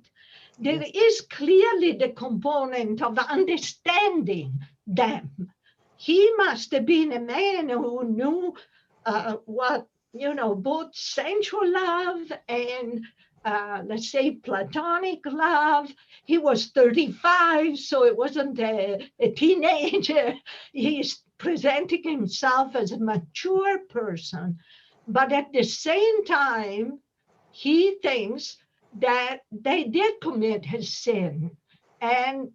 B: There
E: Yes.
B: is clearly the component of understanding them. He must have been a man who knew what, both sensual love and let's say platonic love. He was 35, so it wasn't a teenager. He's presenting himself as a mature person, but at the same time, he thinks that they did commit his sin. And,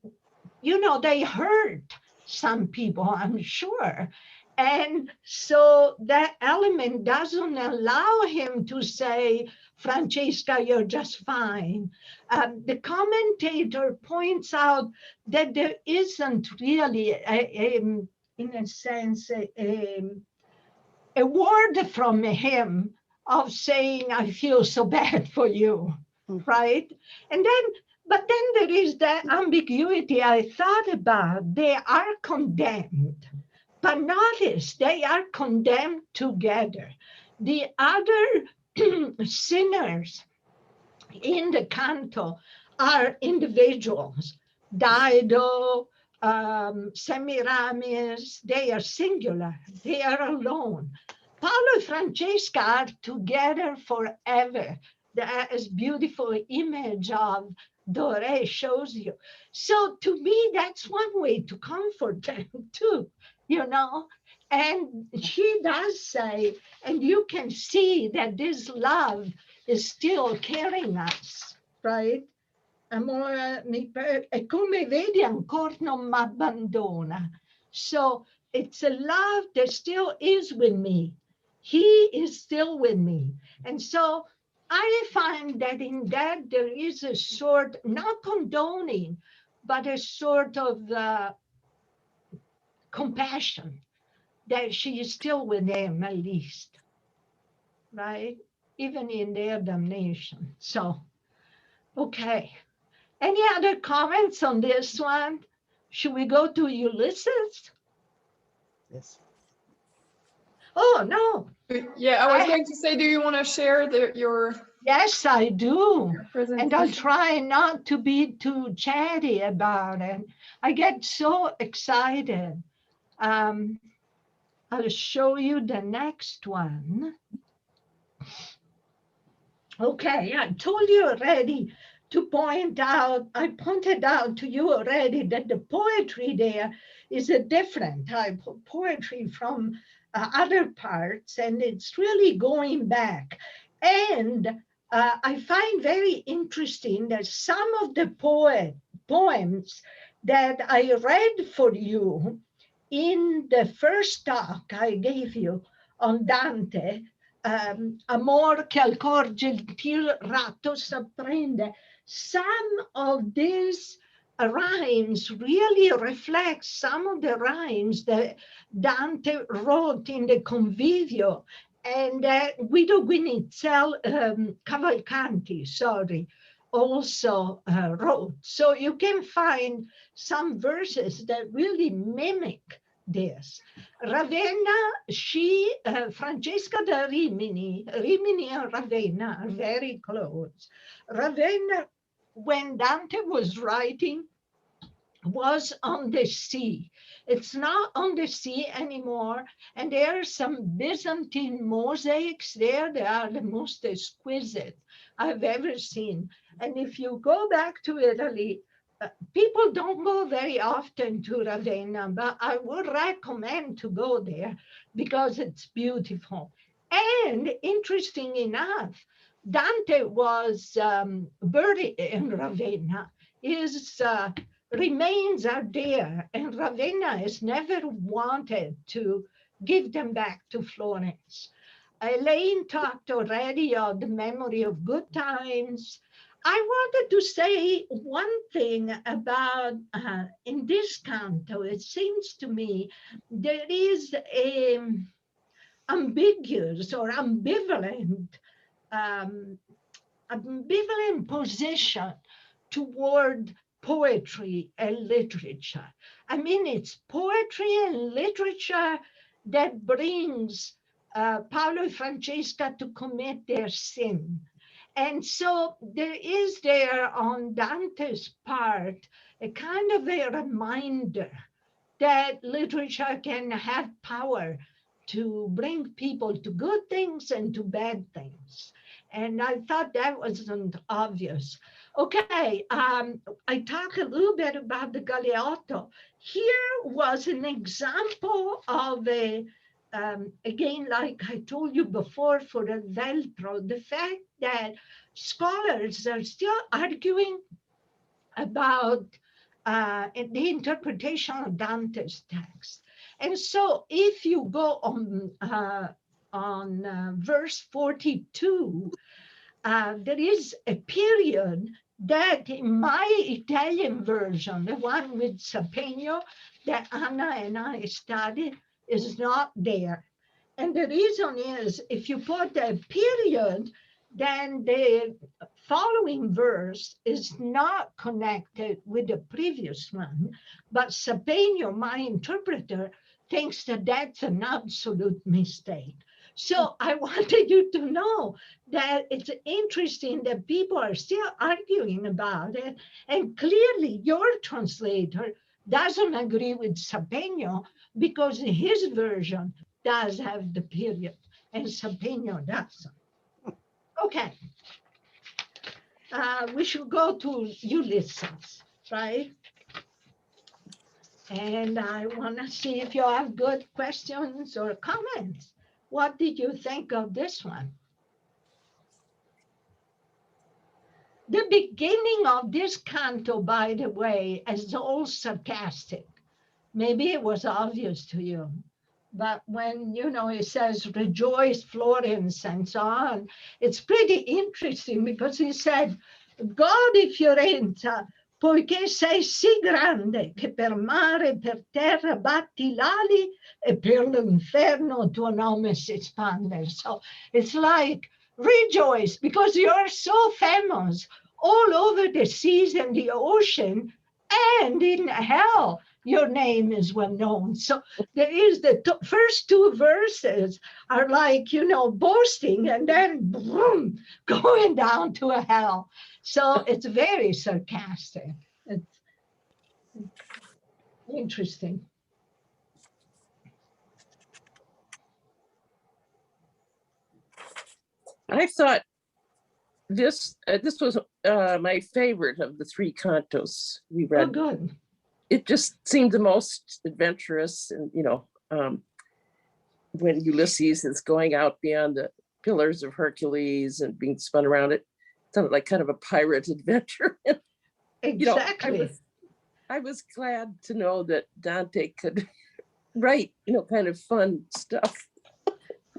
B: they hurt some people, I'm sure. And so that element doesn't allow him to say, Francesca, you're just fine. The commentator points out that there isn't really, in a sense, a word from him of saying, I feel so bad for you, right? But then there is that ambiguity I thought about. They are condemned, but notice they are condemned together. The other sinners in the canto are individuals. Dido, Semiramis, they are singular, they are alone. Paolo and Francesca are together forever. As beautiful image of Dore shows you. So to me, that's one way to comfort them too, And she does say, and you can see that this love is still carrying us, right? Amore, e come vedi ancora non mi abbandona. So it's a love that still is with me. He is still with me. And so I find that in that there is a sort, not condoning, but a sort of compassion that she is still with them at least, right? Even in their damnation. So, okay. Any other comments on this one? Should we go to Ulysses?
E: Yes.
B: Oh, no.
A: Yeah, I was going to say, do you want to share your
B: Yes, I do.
A: presentation?
B: And I'll try not to be too chatty about it. I get so excited. I'll show you the next one. Okay, I told you already I pointed out to you already that the poetry there is a different type of poetry from other parts, and it's really going back. And I find very interesting that some of the poems that I read for you in the first talk I gave you on Dante, Amor che al cor gentil ratto s'apprende, some of these rhymes really reflect some of the rhymes that Dante wrote in the Convivio and Guido Cavalcanti, also wrote. So you can find some verses that really mimic this. Ravenna, Francesca da Rimini and Ravenna are very close. Ravenna, when Dante was writing, was on the sea. It's not on the sea anymore. And there are some Byzantine mosaics there. They are the most exquisite I've ever seen. And if you go back to Italy, people don't go very often to Ravenna, but I would recommend to go there because it's beautiful. And interesting enough, Dante was buried in Ravenna. His remains are there, and Ravenna has never wanted to give them back to Florence. Elaine talked already of the memory of good times. I wanted to say one thing about in this canto. It seems to me there is a ambiguous or ambivalent position toward poetry and literature. I mean, it's poetry and literature that brings Paolo and Francesca to commit their sin. And so there is there on Dante's part a kind of a reminder that literature can have power to bring people to good things and to bad things. And I thought that wasn't obvious. Okay, I talk a little bit about the Galeotto. Here was an example of a, again, like I told you before for the Veltro, the fact that scholars are still arguing about the interpretation of Dante's text. And so if you go on verse 42, there is a period that in my Italian version, the one with Sapegno that Anna and I studied, is not there. And the reason is if you put a period, then the following verse is not connected with the previous one, but Sapegno, my interpreter, thinks that that's an absolute mistake. So I wanted you to know that it's interesting that people are still arguing about it. And clearly your translator doesn't agree with Sapegno because his version does have the period and Sapegno doesn't. Okay. We should go to Ulysses, right? And I want to see if you have good questions or comments. What did you think of this one? The beginning of this canto, by the way, is all sarcastic. Maybe it was obvious to you, but when, you know, it says, rejoice Florence and so on, it's pretty interesting because he said, godi Fiorenza, poiché sei sì grande che per mare e per terra batti l'ali e per l'inferno tuo nome si espande. So it's like, rejoice because you're so famous all over the seas and the ocean and in hell. Your name is well known. So there is the first two verses are like, you know, boasting and then boom, going down to a hell. So it's very sarcastic. It's interesting.
D: I thought this was my favorite of the three cantos we read.
B: Oh, good.
D: It just seemed the most adventurous, and you know, when Ulysses is going out beyond Pillars of Hercules and being spun around it. Sounded like kind of a pirate adventure. You know,
B: Exactly.
D: I was glad to know that Dante could write, you know, kind of fun stuff.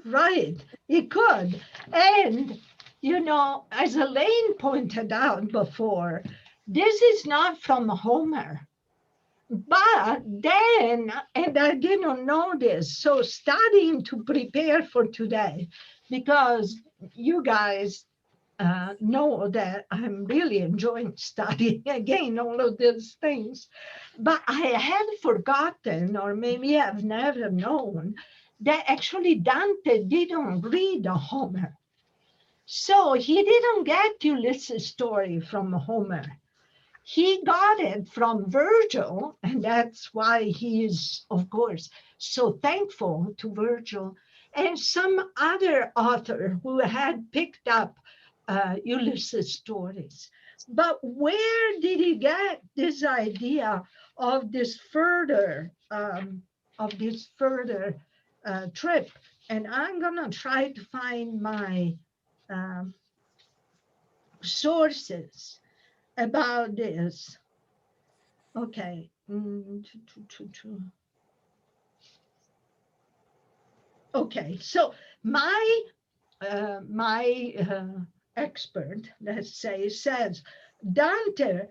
B: Right, he could. And, you know, as Elaine pointed out before, this is not from Homer. But then, and I didn't know this, so studying to prepare for today, because you guys know that I'm really enjoying studying again all of these things. But I had forgotten, or maybe I've never known, that actually Dante didn't read Homer. So he didn't get Ulysses' story from Homer. He got it from Virgil, and that's why he is, of course, so thankful to Virgil and some other author who had picked up Ulysses' stories. But where did he get this idea of this further trip? And I'm gonna try to find my sources about this. Okay. Okay, so my expert, let's say, says Dante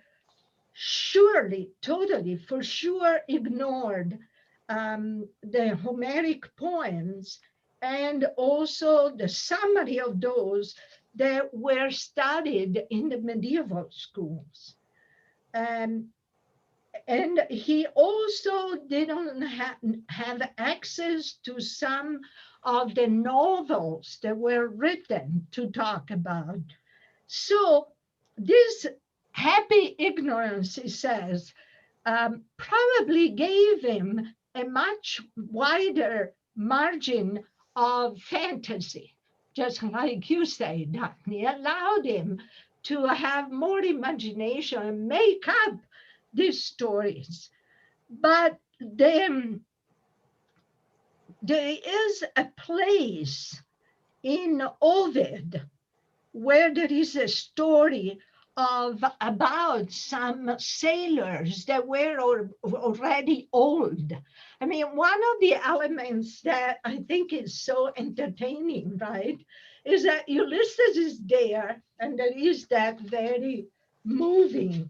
B: surely, totally, for sure ignored the Homeric poems and also the summary of those that were studied in the medieval schools. And he also didn't have access to some of the novels that were written to talk about. So this happy ignorance, he says, probably gave him a much wider margin of fantasy, just like you say, Daphne, allowed him to have more imagination and make up these stories. But then there is a place in Ovid where there is a story about some sailors that were already old. I mean, one of the elements that I think is so entertaining, right, is that Ulysses is there, and there is that very moving,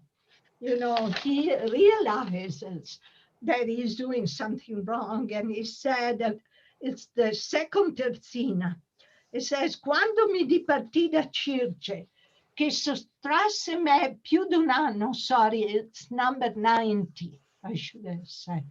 B: you know, he realizes that he's doing something wrong, and he said that it's the second terzina. It says, quando mi dipartì da Circe, che sottrasse me più d'un anno, sorry, it's number 90, I should have said.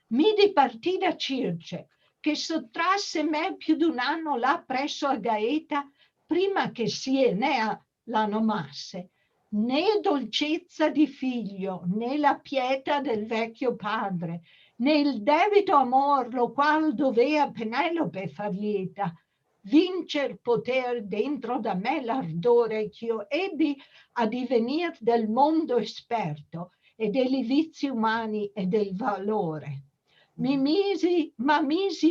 B: Mi dipartì da Circe, che sottrasse me più d'un anno là presso a Gaeta, prima che si Enea la nomasse. Né dolcezza di figlio, né la pietà del vecchio padre, né il debito amor, lo qual dovea Penelope far lieta, vincer poter dentro da me l'ardore ch'io ebbi a divenir del mondo esperto e degli vizi umani e del valore. Misi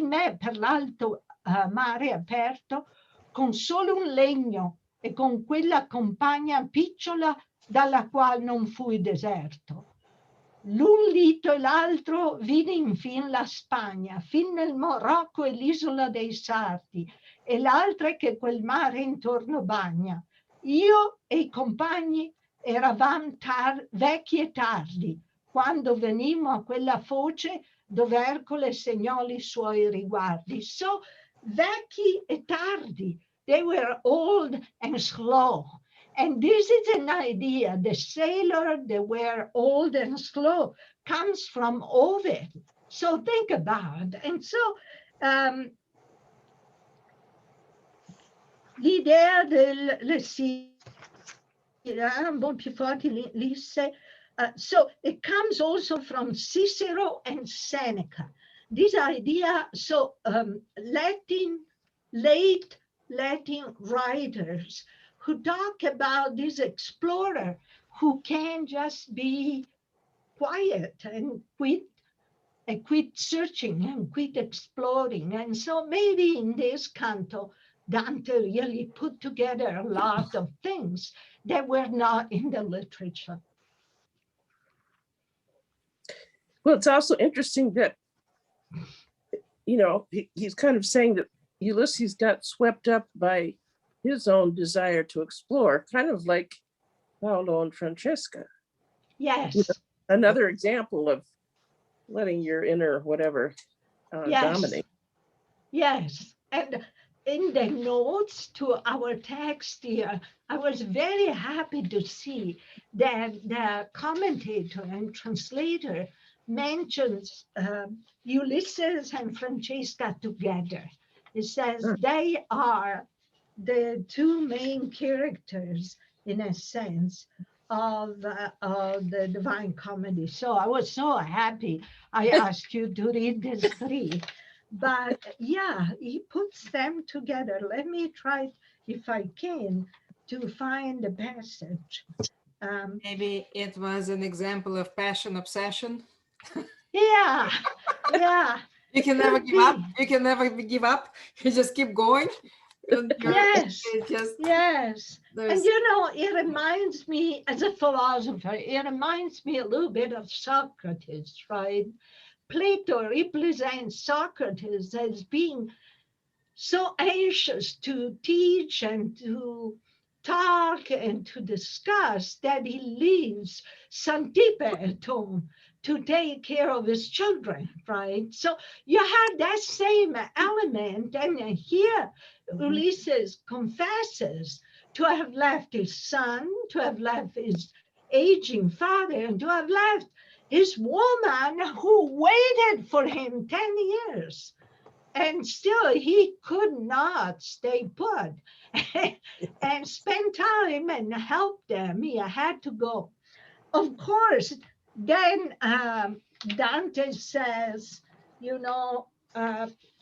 B: me per l'alto mare aperto con solo un legno e con quella compagna picciola dalla qual non fui deserto. L'un lito e l'altro vidi infin la Spagna, fin nel Marocco e l'isola dei Sardi, e l'altra che quel mare intorno bagna. Io e i compagni eravamo vecchi e tardi, quando venimmo a quella foce dove Ercole segnò i suoi riguardi. So, vecchi e tardi, they were old and slow. And this is an idea, the sailor, they were old and slow, comes from Ovid. So think about it. And so l'idea del sì, un po' più forte l'isse. So it comes also from Cicero and Seneca. This idea, so late Latin writers who talk about this explorer who can just be quiet and quit searching and quit exploring. And so maybe in this canto, Dante really put together a lot of things that were not in the literature.
D: Well, it's also interesting that, you know, he's kind of saying that Ulysses got swept up by his own desire to explore, kind of like Paolo and Francesca.
B: Yes.
D: You know, another example of letting your inner whatever dominate.
B: Yes. And in the notes to our text here, I was very happy to see that the commentator and translator mentions Ulysses and Francesca together. It says they are the two main characters, in a sense, of the Divine Comedy. So I was so happy I asked you to read these three. But yeah, he puts them together. Let me try, if I can, to find the passage.
C: Maybe it was an example of passion obsession.
B: Yeah, yeah.
C: You can never give up. You can never give up. You just keep going.
B: Yes, yes.
C: There's...
B: And you know, it reminds me, as a philosopher, it reminds me a little bit of Socrates, right? Plato represents Socrates as being so anxious to teach and to talk and to discuss that he leaves Xantippe at home to take care of his children, right? So you have that same element, and here Ulysses confesses to have left his son, to have left his aging father, and to have left his woman who waited for him 10 years. And still he could not stay put and spend time and help them. He had to go. Of course, then Dante says, you know,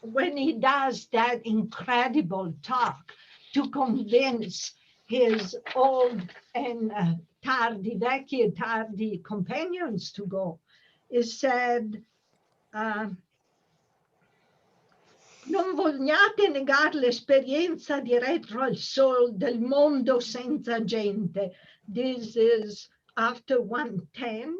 B: when he does that incredible talk to convince his old and vecchi e tardi companions to go, he said, non vogliate negare l'esperienza di retro al sol del mondo senza gente. This is after 110.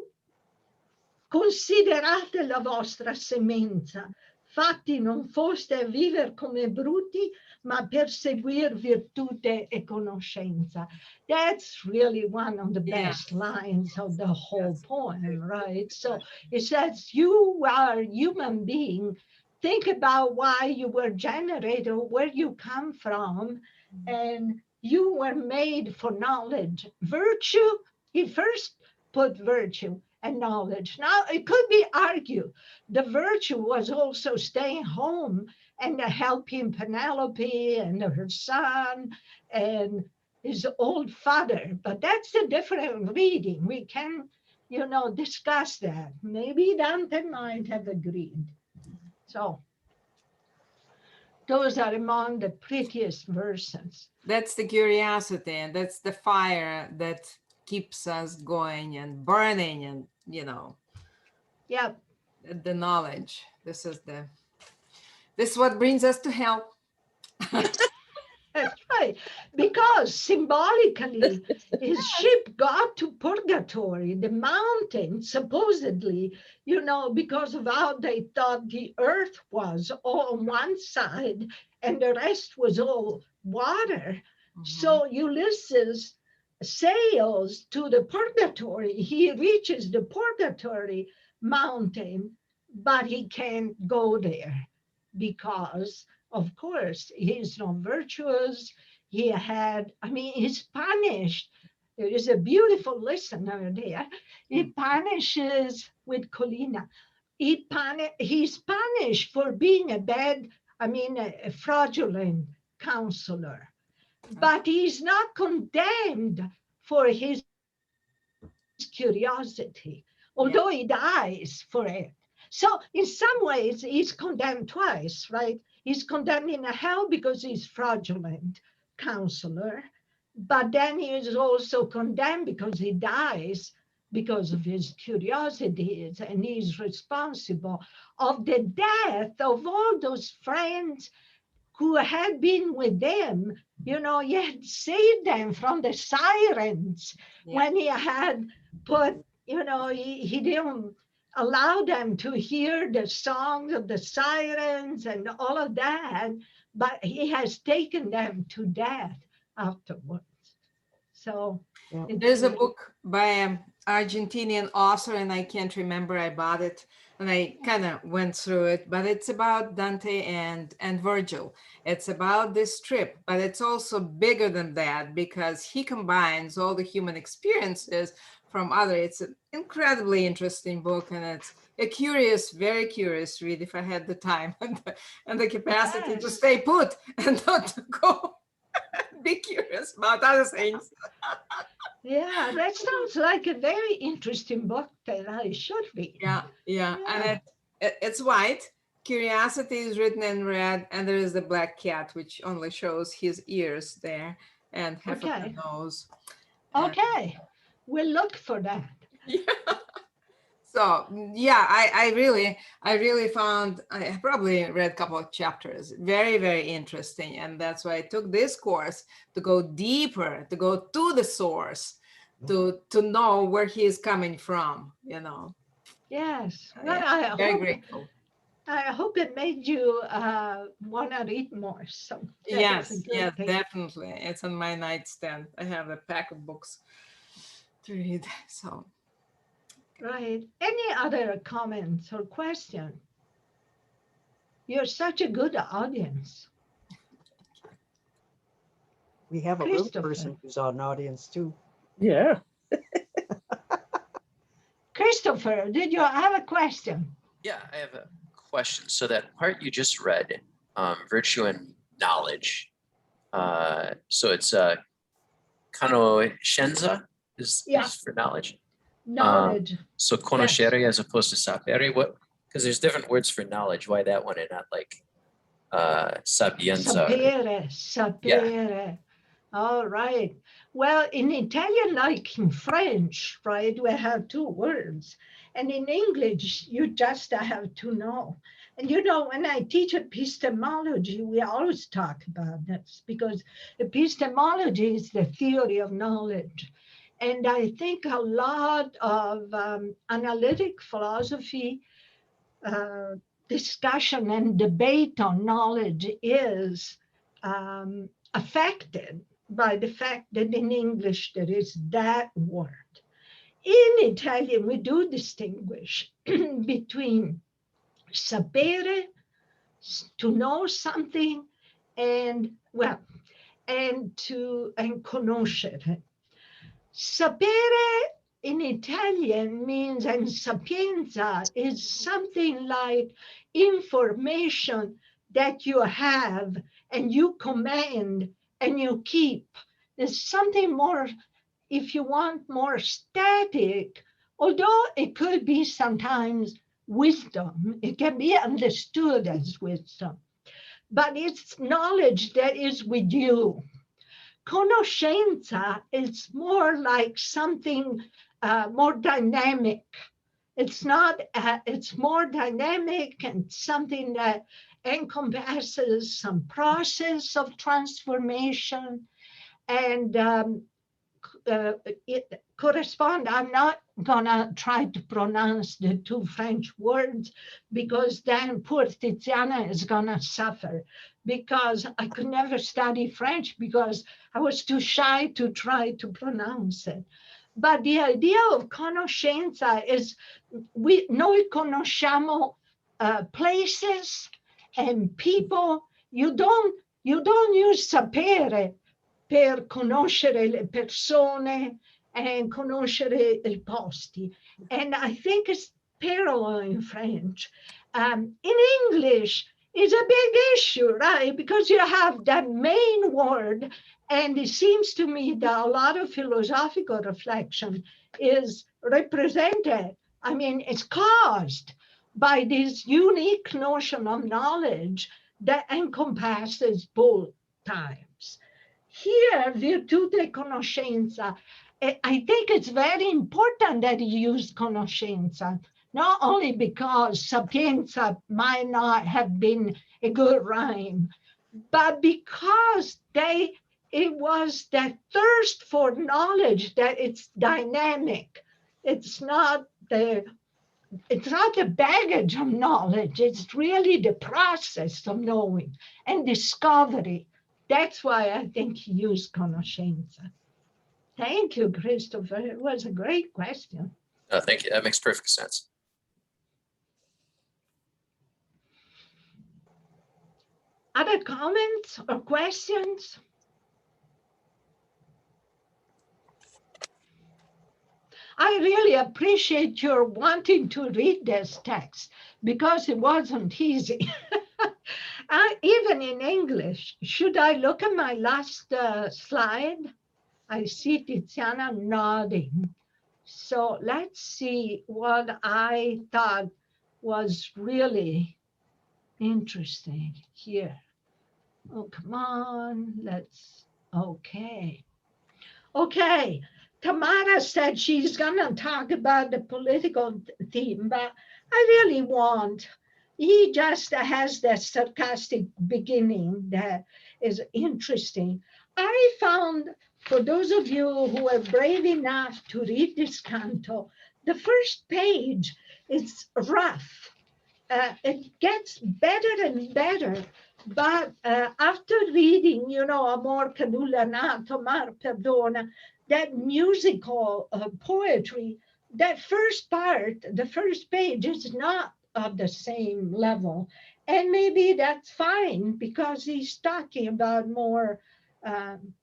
B: Considerate la vostra semenza. Fatti non foste a vivere come bruti, ma perseguir virtute e conoscenza. That's really one of the best lines of the whole poem, right? So it says, you are a human being. Think about why you were generated, where you come from, and you were made for knowledge. Virtue, he first put virtue and knowledge. Now, it could be argued the virtue was also staying home and helping Penelope and her son and his old father, but that's a different reading. We can, you know, discuss that. Maybe Dante might have agreed. So those are among the prettiest verses.
C: That's the curiosity, and that's the fire that keeps us going and burning, and you know, the knowledge. This is what brings us to hell.
B: That's right, because symbolically his ship got to purgatory, the mountain, supposedly, you know, because of how they thought the earth was all on one side and the rest was all water. So Ulysses sails to the purgatory. He reaches the purgatory mountain, but he can't go there because, of course, he's not virtuous. He had, I mean, he's punished. There is a beautiful listener there. He punishes with Colina. He's punished for being a fraudulent counselor. But he's not condemned for his curiosity, although he dies for it. So in some ways, he's condemned twice, right? He's condemned in a hell because he's fraudulent counselor, but then he is also condemned because he dies because of his curiosities, and he's responsible of the death of all those friends who had been with them, you know, he had saved them from the sirens when he had put, you know, he didn't allow them to hear the songs of the sirens and all of that, but he has taken them to death afterwards. So
E: Yeah.
C: There's a book by an Argentinian author, and I can't remember. I bought it and I kind of went through it, but it's about Dante and Virgil. It's about this trip, but it's also bigger than that because he combines all the human experiences from other. It's an incredibly interesting book, and it's a curious, very curious read if I had the time and the capacity to
B: Yes.
C: stay put and not to go be curious about other things.
B: yeah, that sounds like a very interesting book that I should read.
C: Yeah.
B: Yeah.
C: And it's white. Curiosity is written in red, and there is the black cat, which only shows his ears there and half of
B: Okay.
C: the nose. And-
B: Okay, we'll look for that.
C: So yeah, I really found, I probably read a couple of chapters, very, very interesting. And that's why I took this course to go deeper, to go to the source, to know where he is coming from, you know.
B: Yes, well,
C: Yeah, very grateful.
B: I hope it made you want to read more. So that
C: Yes,
B: is a good
C: yes,
B: thing.
C: definitely. It's on my nightstand. I have a pack of books to read. So
B: Right. Any other comments or question? You're such a good audience.
E: We have a little
B: Christopher.
E: person who's on audience too.
D: Yeah.
B: Christopher, did you have a question?
G: Yeah, I have a question. So that part you just read, virtue and knowledge. So it's conoscenza is for knowledge.
B: Knowledge.
G: So conoscere as opposed to sapere. What? Because there's different words for knowledge. Why that one and not like sapienza?
B: Sapere. All right. Well, in Italian, like in French, right, we have two words. And in English, you just have to know. And you know, when I teach epistemology, we always talk about this because epistemology is the theory of knowledge. And I think a lot of analytic philosophy discussion and debate on knowledge is affected by the fact that in English there is that word. In Italian, we do distinguish between sapere, to know something, and conoscere. Sapere in Italian means, and sapienza is something like information that you have and you command and you keep. There's something more, if you want, more static, although it could be sometimes wisdom. It can be understood as wisdom, but it's knowledge that is with you. Conoscenza is more like something more dynamic. It's not, it's more dynamic and something that encompasses some process of transformation and it correspond. I'm not gonna try to pronounce the two French words because then poor Tiziana is gonna suffer because I could never study French because I was too shy to try to pronounce it. But the idea of conoscenza is noi conosciamo places and people. You don't use sapere per conoscere le persone and conoscere I posti. And I think it's parallel in French. In English, it's a big issue, right? Because you have that main word, and it seems to me that a lot of philosophical reflection is represented. I mean, it's caused by this unique notion of knowledge that encompasses both times. Here, virtute conoscenza, I think it's very important that you use conoscenza, not only because sapienza might not have been a good rhyme, but because it was that thirst for knowledge that it's dynamic. It's not the baggage of knowledge. It's really the process of knowing and discovery. That's why I think he used conoscenza. Thank you, Christopher. It was a great question.
G: Thank you. That makes perfect sense.
B: Other comments or questions? I really appreciate your wanting to read this text because it wasn't easy. Even in English. Should I look at my last slide? I see Tiziana nodding. So let's see what I thought was really interesting here. Oh, come on, okay. Okay, Tamara said she's gonna talk about the political theme, but I really won't. He just has that sarcastic beginning that is interesting. I found, for those of you who are brave enough to read this canto, the first page is rough. It gets better and better, but after reading, Amor che nulla nato, mar perdona, that musical poetry, that first part, the first page is not of the same level. And maybe that's fine because he's talking about more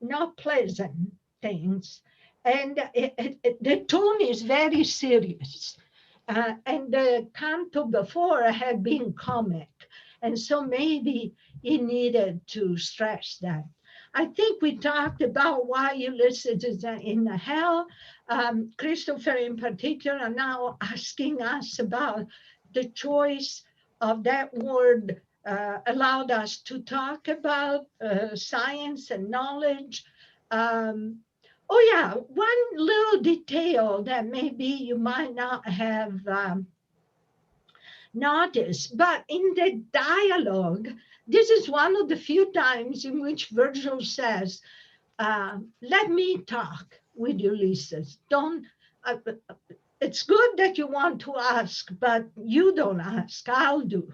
B: not pleasant things. And the tone is very serious. And the canto before had been comic. And so maybe he needed to stress that. I think we talked about why Ulysses is in the hell. Christopher in particular now asking us about the choice of that word allowed us to talk about science and knowledge. Oh yeah, one little detail that maybe you might not have noticed, but in the dialogue, this is one of the few times in which Virgil says, let me talk with Ulysses. It's good that you want to ask, but you don't ask, I'll do.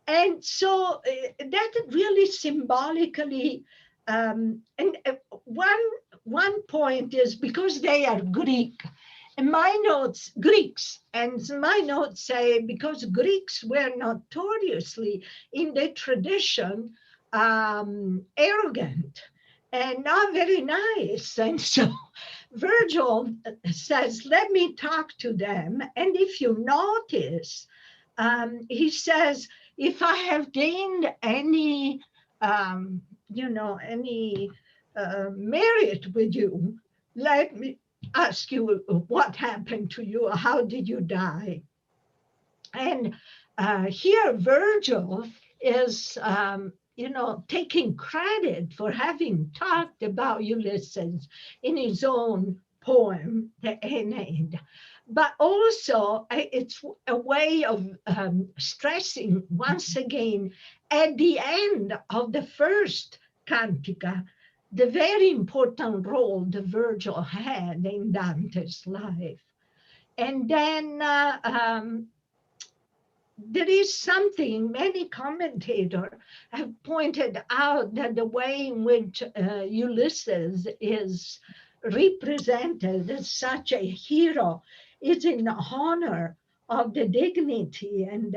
B: And so that really symbolically, and one point is because they are Greek, and my notes, Greeks, and my notes say because Greeks were notoriously in the tradition arrogant and not very nice. And so Virgil says, let me talk to them. And if you notice, he says, if I have gained any, merit with you, let me ask you what happened to you. How did you die? And here Virgil is, taking credit for having talked about Ulysses in his own poem, the Aeneid. But also it's a way of stressing once again at the end of the first cantica, the very important role that Virgil had in Dante's life. And then there is something, many commentators have pointed out that the way in which Ulysses is represented as such a hero is in honor of the dignity and,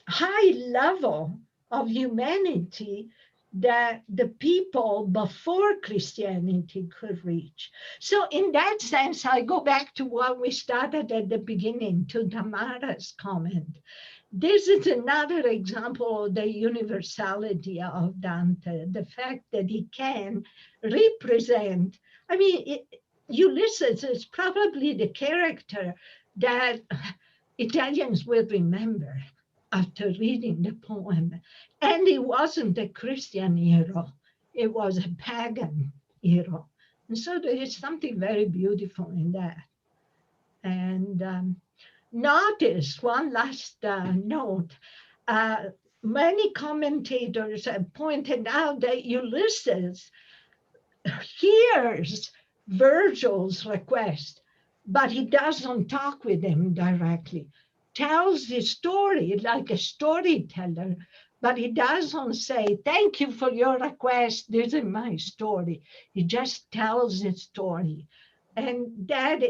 B: high level of humanity that the people before Christianity could reach. So in that sense, I go back to what we started at the beginning, to Tamara's comment. This is another example of the universality of Dante, the fact that he can represent, Ulysses is probably the character that Italians will remember after reading the poem. And it wasn't a Christian hero, it was a pagan hero. And so there is something very beautiful in that. And notice one last note. many commentators have pointed out that Ulysses hears Virgil's request, but he doesn't talk with him directly. Tells the story like a storyteller, but he doesn't say, thank you for your request, this is my story. He just tells the story. And that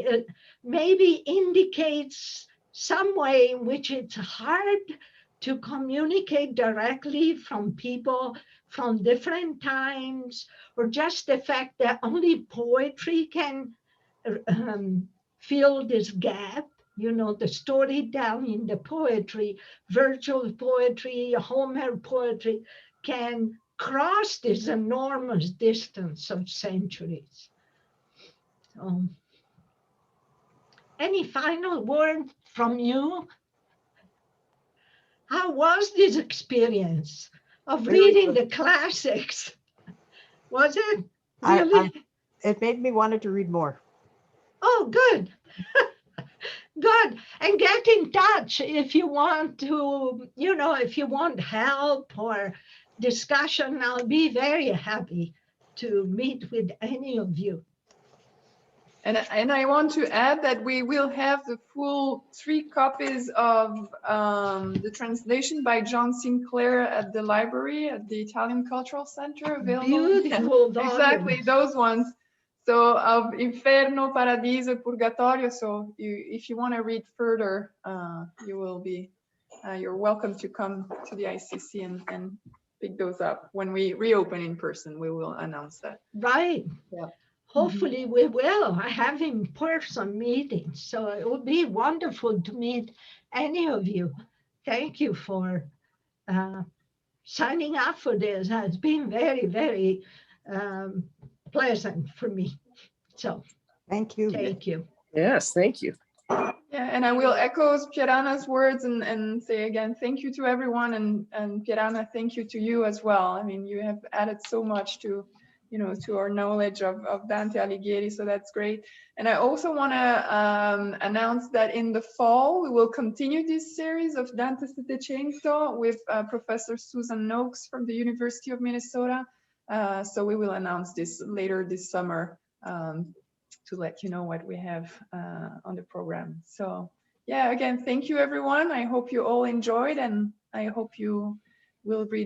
B: maybe indicates some way in which it's hard to communicate directly from people from different times, or just the fact that only poetry can fill this gap. You know, the storytelling, the poetry, Virgil poetry, Homer poetry can cross this enormous distance of centuries. So, any final word from you? How was this experience of
E: Very
B: reading
E: good.
B: the classics? Was it
E: I-
B: really?
E: It made me wanted to read more.
B: Oh, good. Good. And get in touch if you want to, you know, if you want help or discussion. I'll be very happy to meet with any of you.
A: And I want to add that we will have the full 3 copies of the translation by John Sinclair at the library at the Italian Cultural Center available.
B: Beautiful
A: Yeah, exactly,
B: volumes.
A: those ones. So of Inferno, Paradiso, Purgatorio. So if you want to read further, you will be, you're welcome to come to the ICC and pick those up. When we reopen in person, we will announce that.
B: Right.
A: Yeah.
B: Hopefully we will have in-person meetings. So it would be wonderful to meet any of you. Thank you for signing up for this. It's been very, very pleasant for me. So
E: Thank you.
B: thank you.
D: Yes, thank you.
A: Yeah, and I will echo Pierana's words and say again, thank you to everyone, and Pierana, thank you to you as well. I mean, you have added so much to, you know, to our knowledge of Dante Alighieri, so that's great. And I also want to announce that in the fall, we will continue this series of Dante Settecento with Professor Susan Noakes from the University of Minnesota. So we will announce this later this summer. To let you know what we have on the program. So yeah, again, thank you everyone. I hope you all enjoyed, and I hope you will read